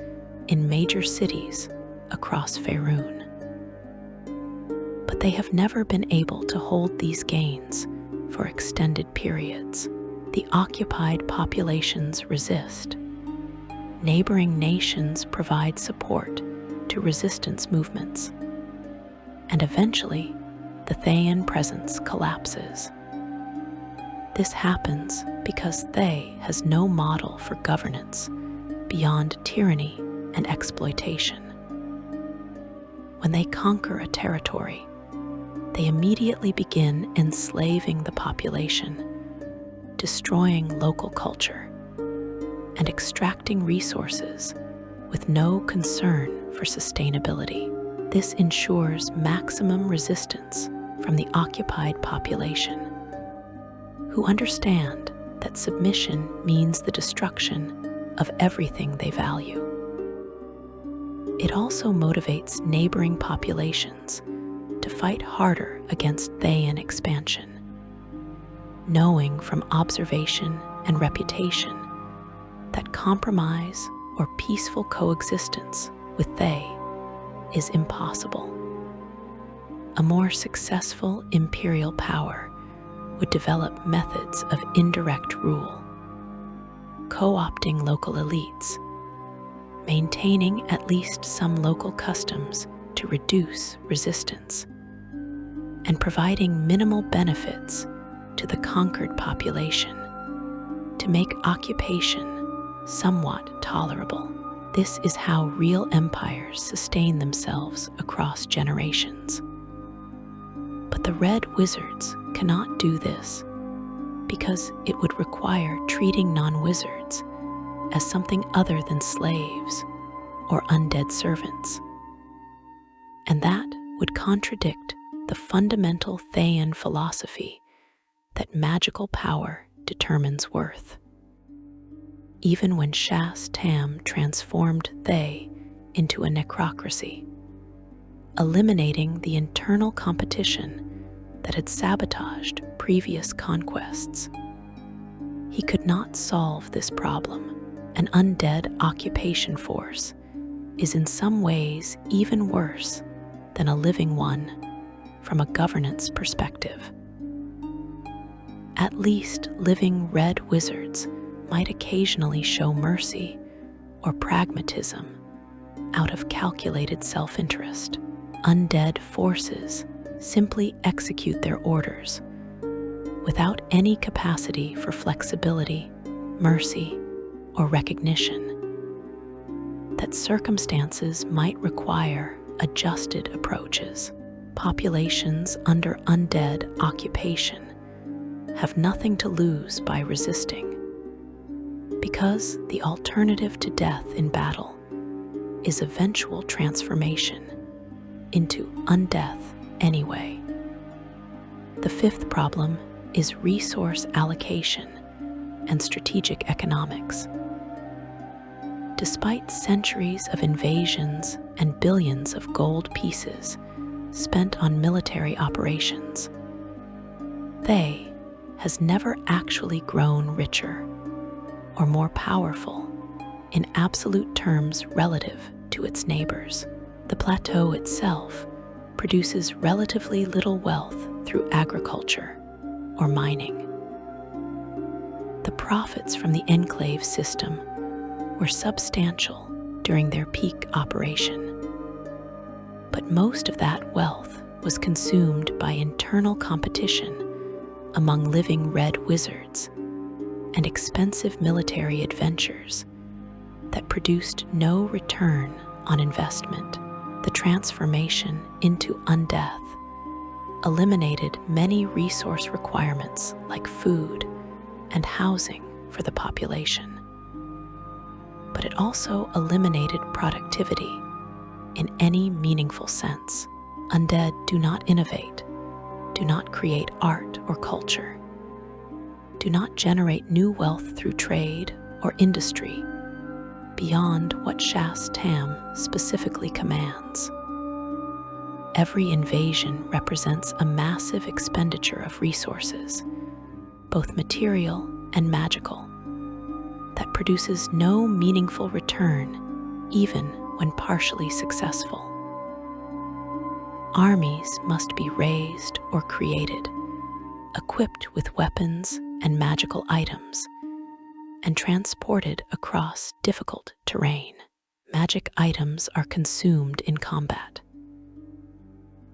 in major cities across Faerun. But they have never been able to hold these gains for extended periods. The occupied populations resist. Neighboring nations provide support to resistance movements, and eventually the Thayan presence collapses. This happens because Thay has no model for governance beyond tyranny and exploitation. When they conquer a territory, they immediately begin enslaving the population, destroying local culture, and extracting resources with no concern for sustainability. This ensures maximum resistance from the occupied population, who understand that submission means the destruction of everything they value. It also motivates neighboring populations to fight harder against Thayan expansion, knowing from observation and reputation that compromise or peaceful coexistence with Thay is impossible. A more successful imperial power would develop methods of indirect rule, co-opting local elites, maintaining at least some local customs to reduce resistance, and providing minimal benefits to the conquered population to make occupation somewhat tolerable. This is how real empires sustain themselves across generations. But the Red Wizards cannot do this because it would require treating non-wizards as something other than slaves or undead servants. And that would contradict the fundamental Thayan philosophy that magical power determines worth. Even when Szass Tam transformed Thay into a necrocracy, eliminating the internal competition that had sabotaged previous conquests, he could not solve this problem. An undead occupation force is in some ways even worse than a living one from a governance perspective. At least living Red Wizards might occasionally show mercy or pragmatism out of calculated self-interest. Undead forces simply execute their orders without any capacity for flexibility, mercy, or recognition that circumstances might require adjusted approaches. Populations under undead occupation have nothing to lose by resisting, because the alternative to death in battle is eventual transformation into undeath anyway. The fifth problem is resource allocation and strategic economics. Despite centuries of invasions and billions of gold pieces spent on military operations, Thay has never actually grown richer or more powerful in absolute terms relative to its neighbors. The plateau itself produces relatively little wealth through agriculture or mining. The profits from the enclave system were substantial during their peak operation, but most of that wealth was consumed by internal competition among living Red Wizards and expensive military adventures that produced no return on investment. The transformation into undeath eliminated many resource requirements like food and housing for the population. But it also eliminated productivity in any meaningful sense. Undead do not innovate, do not create art or culture, do not generate new wealth through trade or industry beyond what Szass Tam specifically commands. Every invasion represents a massive expenditure of resources, both material and magical, that produces no meaningful return even when partially successful. Armies must be raised or created, equipped with weapons and magical items, and transported across difficult terrain. Magic items are consumed in combat.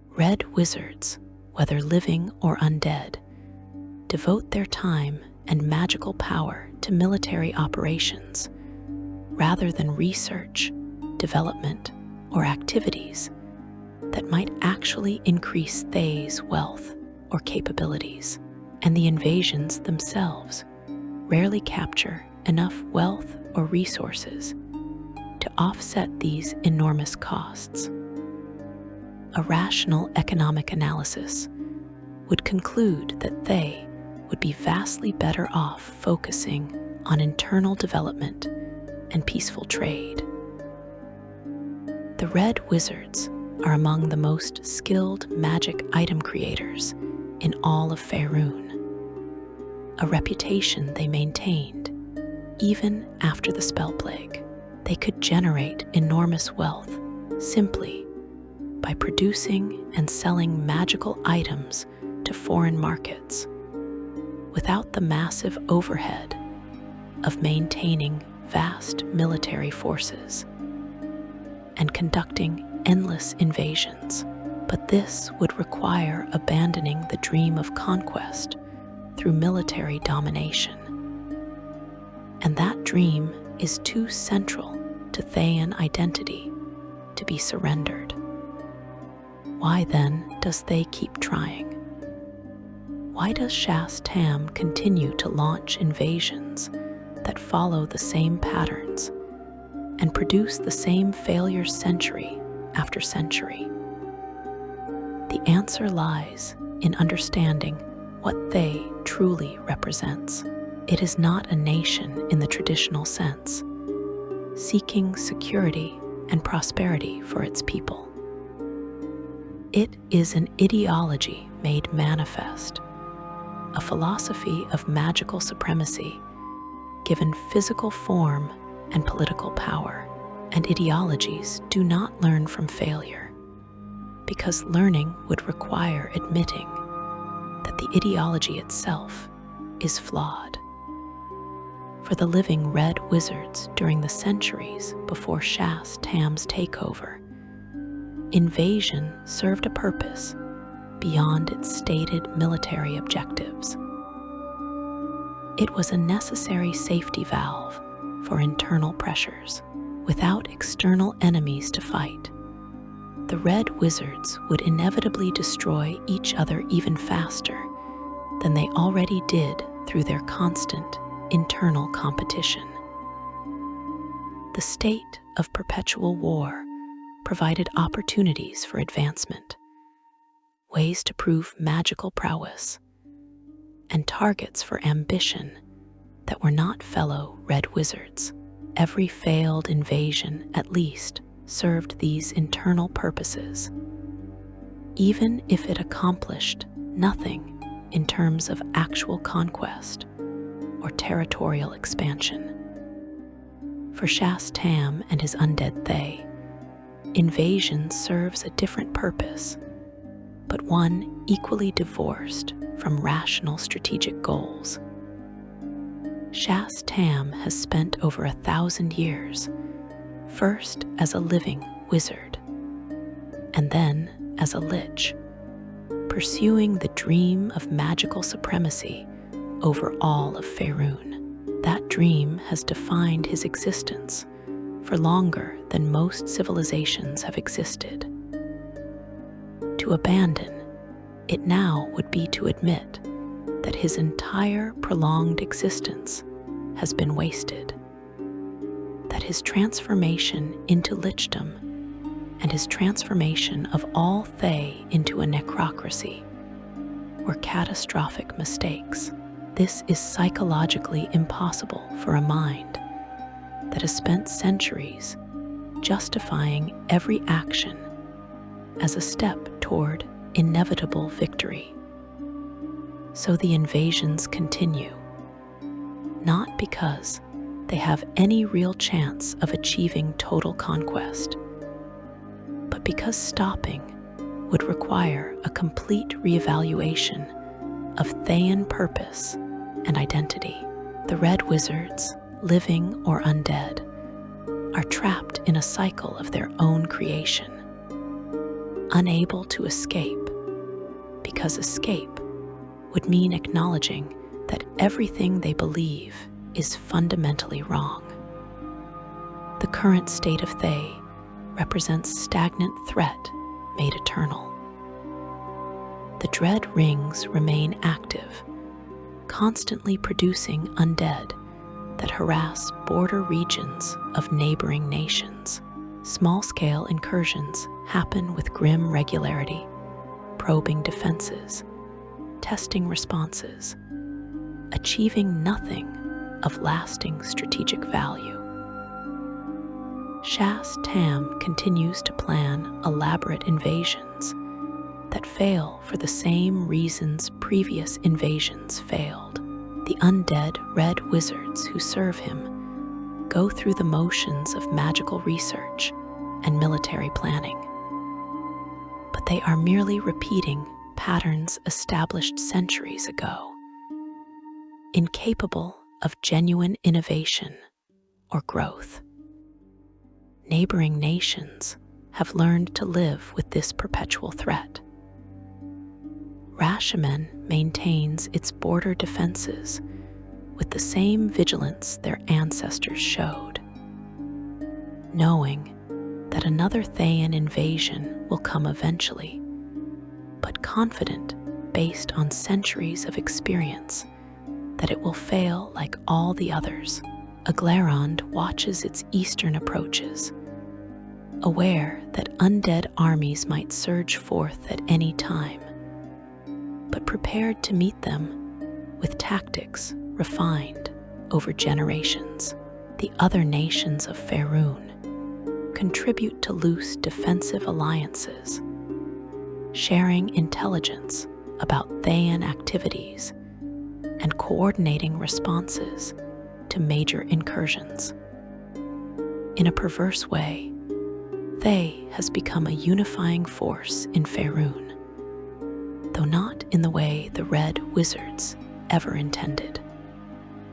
Red Wizards, whether living or undead, devote their time and magical power to military operations rather than research, development, or activities that might actually increase Thay's wealth or capabilities. And the invasions themselves rarely capture enough wealth or resources to offset these enormous costs. A rational economic analysis would conclude that Thay would be vastly better off focusing on internal development and peaceful trade. The Red Wizards are among the most skilled magic item creators in all of Faerun, a reputation they maintained even after the spell plague. They could generate enormous wealth simply by producing and selling magical items to foreign markets without the massive overhead of maintaining vast military forces and conducting endless invasions. But this would require abandoning the dream of conquest through military domination. And that dream is too central to Thayan identity to be surrendered. Why then does Thay keep trying? Why does Szass Tam continue to launch invasions that follow the same patterns and produce the same failures century after century? The answer lies in understanding what Thay truly represents. It is not a nation in the traditional sense, seeking security and prosperity for its people. It is an ideology made manifest, a philosophy of magical supremacy given physical form and political power. And ideologies do not learn from failure, because learning would require admitting that the ideology itself is flawed. For the living Red Wizards during the centuries before Szass Tam's takeover, invasion served a purpose beyond its stated military objectives. It was a necessary safety valve for internal pressures. Without external enemies to fight, the Red Wizards would inevitably destroy each other even faster than they already did through their constant internal competition. The state of perpetual war provided opportunities for advancement, ways to prove magical prowess, and targets for ambition that were not fellow Red Wizards. Every failed invasion, at least, served these internal purposes, even if it accomplished nothing in terms of actual conquest or territorial expansion. For Szass Tam and his undead Thay, invasion serves a different purpose, but one equally divorced from rational strategic goals. Szass Tam has spent over 1,000 years, first as a living wizard, and then as a lich, pursuing the dream of magical supremacy over all of Faerûn. That dream has defined his existence for longer than most civilizations have existed. To abandon it now would be to admit that his entire prolonged existence has been wasted, that his transformation into lichdom and his transformation of all Thay into a necrocracy were catastrophic mistakes. This is psychologically impossible for a mind that has spent centuries justifying every action as a step toward inevitable victory. So the invasions continue, not because they have any real chance of achieving total conquest, but because stopping would require a complete reevaluation of Thayan purpose and identity. The Red Wizards, living or undead, are trapped in a cycle of their own creation, unable to escape, because escape would mean acknowledging that everything they believe is fundamentally wrong. The current state of Thay represents stagnant threat made eternal. The dread rings remain active, constantly producing undead that harass border regions of neighboring nations. Small-scale incursions happen with grim regularity, probing defenses, testing responses, achieving nothing of lasting strategic value. Szass Tam continues to plan elaborate invasions that fail for the same reasons previous invasions failed. The undead Red Wizards who serve him go through the motions of magical research and military planning, but they are merely repeating patterns established centuries ago, incapable of genuine innovation or growth. Neighboring nations have learned to live with this perpetual threat. Rashimen maintains its border defenses with the same vigilance their ancestors showed, knowing that another Thayan invasion will come eventually, but confident, based on centuries of experience, that it will fail like all the others. Aglarond watches its eastern approaches, aware that undead armies might surge forth at any time, but prepared to meet them with tactics refined over generations. The other nations of Faerûn contribute to loose defensive alliances, sharing intelligence about Thayan activities and coordinating responses to major incursions. In a perverse way, Thay has become a unifying force in Faerûn, though not in the way the Red Wizards ever intended.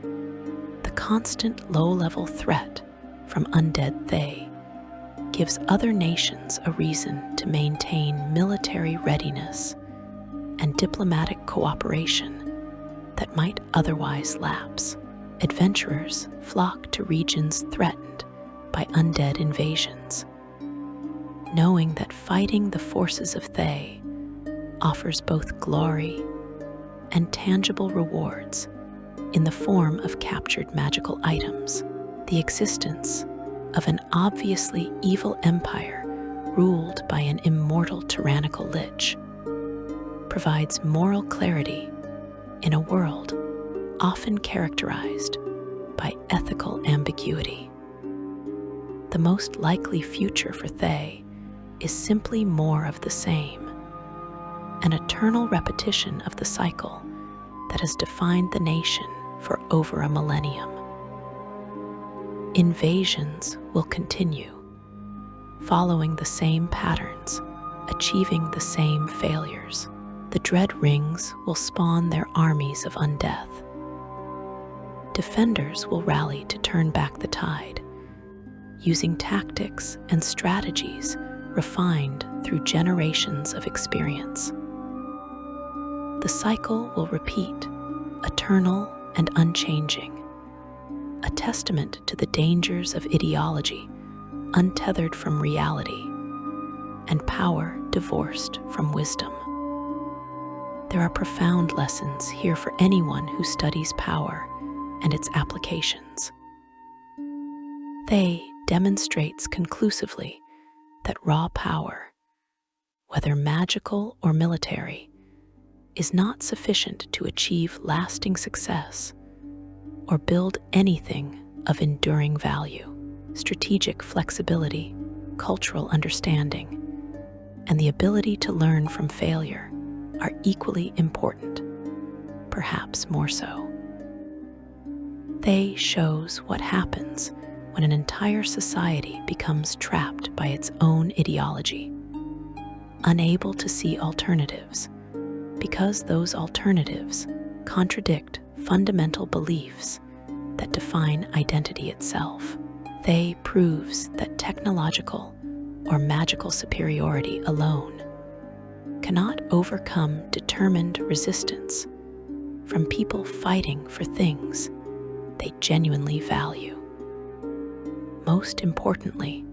The constant low-level threat from undead Thay gives other nations a reason to maintain military readiness and diplomatic cooperation that might otherwise lapse. Adventurers flock to regions threatened by undead invasions, knowing that fighting the forces of Thay offers both glory and tangible rewards in the form of captured magical items. The existence of an obviously evil empire ruled by an immortal tyrannical lich provides moral clarity in a world often characterized by ethical ambiguity. The most likely future for Thay is simply more of the same, an eternal repetition of the cycle that has defined the nation for over a millennium. Invasions will continue, following the same patterns, achieving the same failures. The dread rings will spawn their armies of undeath. Defenders will rally to turn back the tide, using tactics and strategies refined through generations of experience. The cycle will repeat, eternal and unchanging, a testament to the dangers of ideology untethered from reality and power divorced from wisdom. There are profound lessons here for anyone who studies power and its applications. Thay demonstrates conclusively that raw power, whether magical or military, is not sufficient to achieve lasting success or build anything of enduring value. Strategic flexibility, cultural understanding, and the ability to learn from failure are equally important, perhaps more so. Thay shows what happens when an entire society becomes trapped by its own ideology, unable to see alternatives, because those alternatives contradict fundamental beliefs that define identity itself. Thay proves that technological or magical superiority alone cannot overcome determined resistance from people fighting for things they genuinely value. Most importantly,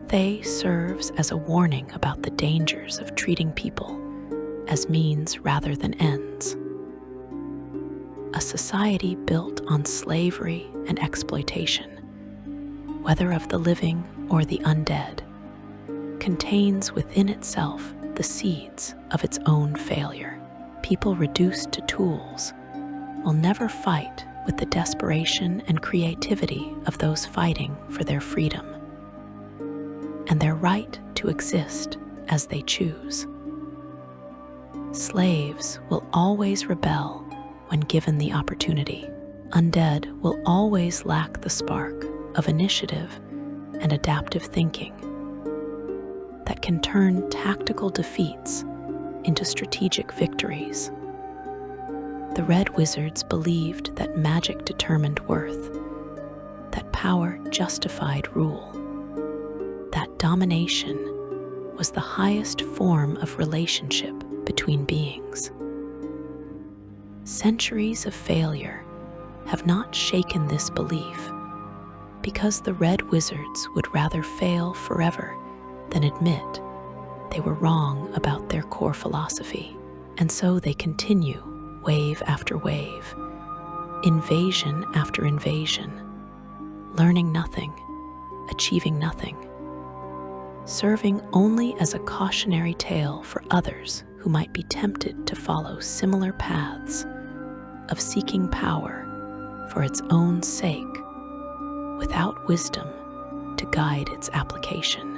Thay serves as a warning about the dangers of treating people as means rather than ends. A society built on slavery and exploitation, whether of the living or the undead, contains within itself the seeds of its own failure. People reduced to tools will never fight with the desperation and creativity of those fighting for their freedom and their right to exist as they choose. Slaves will always rebel when given the opportunity. Undead will always lack the spark of initiative and adaptive thinking that can turn tactical defeats into strategic victories. The Red Wizards believed that magic determined worth, that power justified rule, that domination was the highest form of relationship between beings. Centuries of failure have not shaken this belief, because the Red Wizards would rather fail forever than admit they were wrong about their core philosophy. And so they continue, wave after wave, invasion after invasion, learning nothing, achieving nothing, serving only as a cautionary tale for others who might be tempted to follow similar paths of seeking power for its own sake, without wisdom to guide its application.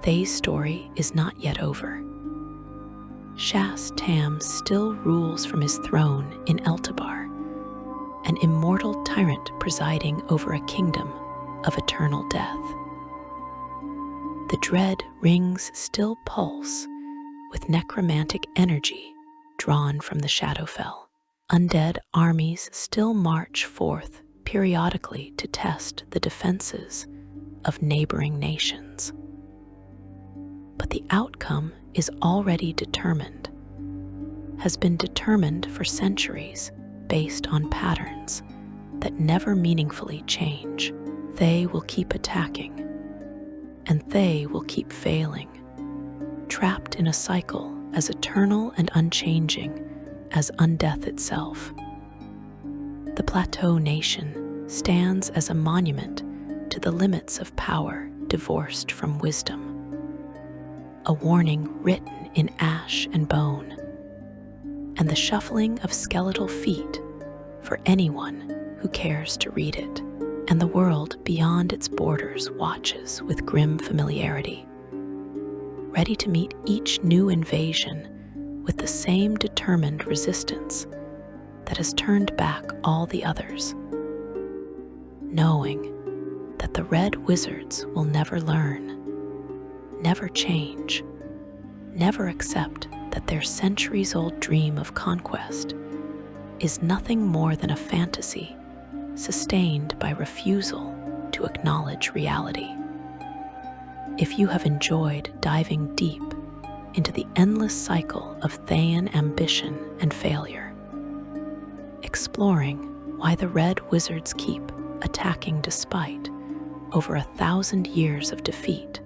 Thay's story is not yet over. Szass Tam still rules from his throne in Eltabar, an immortal tyrant presiding over a kingdom of eternal death. The dread rings still pulse with necromantic energy drawn from the Shadowfell. Undead armies still march forth periodically to test the defenses of neighboring nations. But the outcome is already determined, has been determined for centuries based on patterns that never meaningfully change. Thay will keep attacking, and Thay will keep failing, trapped in a cycle as eternal and unchanging as undeath itself. The Plateau Nation stands as a monument to the limits of power divorced from wisdom. a warning written in ash and bone, and the shuffling of skeletal feet for anyone who cares to read it. And the world beyond its borders watches with grim familiarity, ready to meet each new invasion with the same determined resistance that has turned back all the others, knowing that the Red Wizards will never learn, never change, never accept that their centuries-old dream of conquest is nothing more than a fantasy sustained by refusal to acknowledge reality. If you have enjoyed diving deep into the endless cycle of Thayan ambition and failure, exploring why the Red Wizards keep attacking despite over 1,000 years of defeat,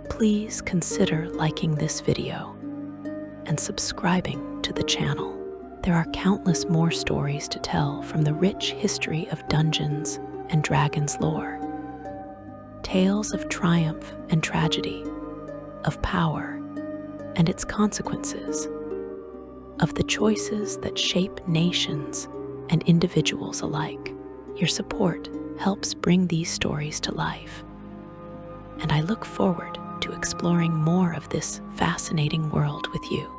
please consider liking this video and subscribing to the channel. There are countless more stories to tell from the rich history of Dungeons and Dragons lore. Tales of triumph and tragedy, of power and its consequences, of the choices that shape nations and individuals alike. Your support helps bring these stories to life, and I look forward to exploring more of this fascinating world with you.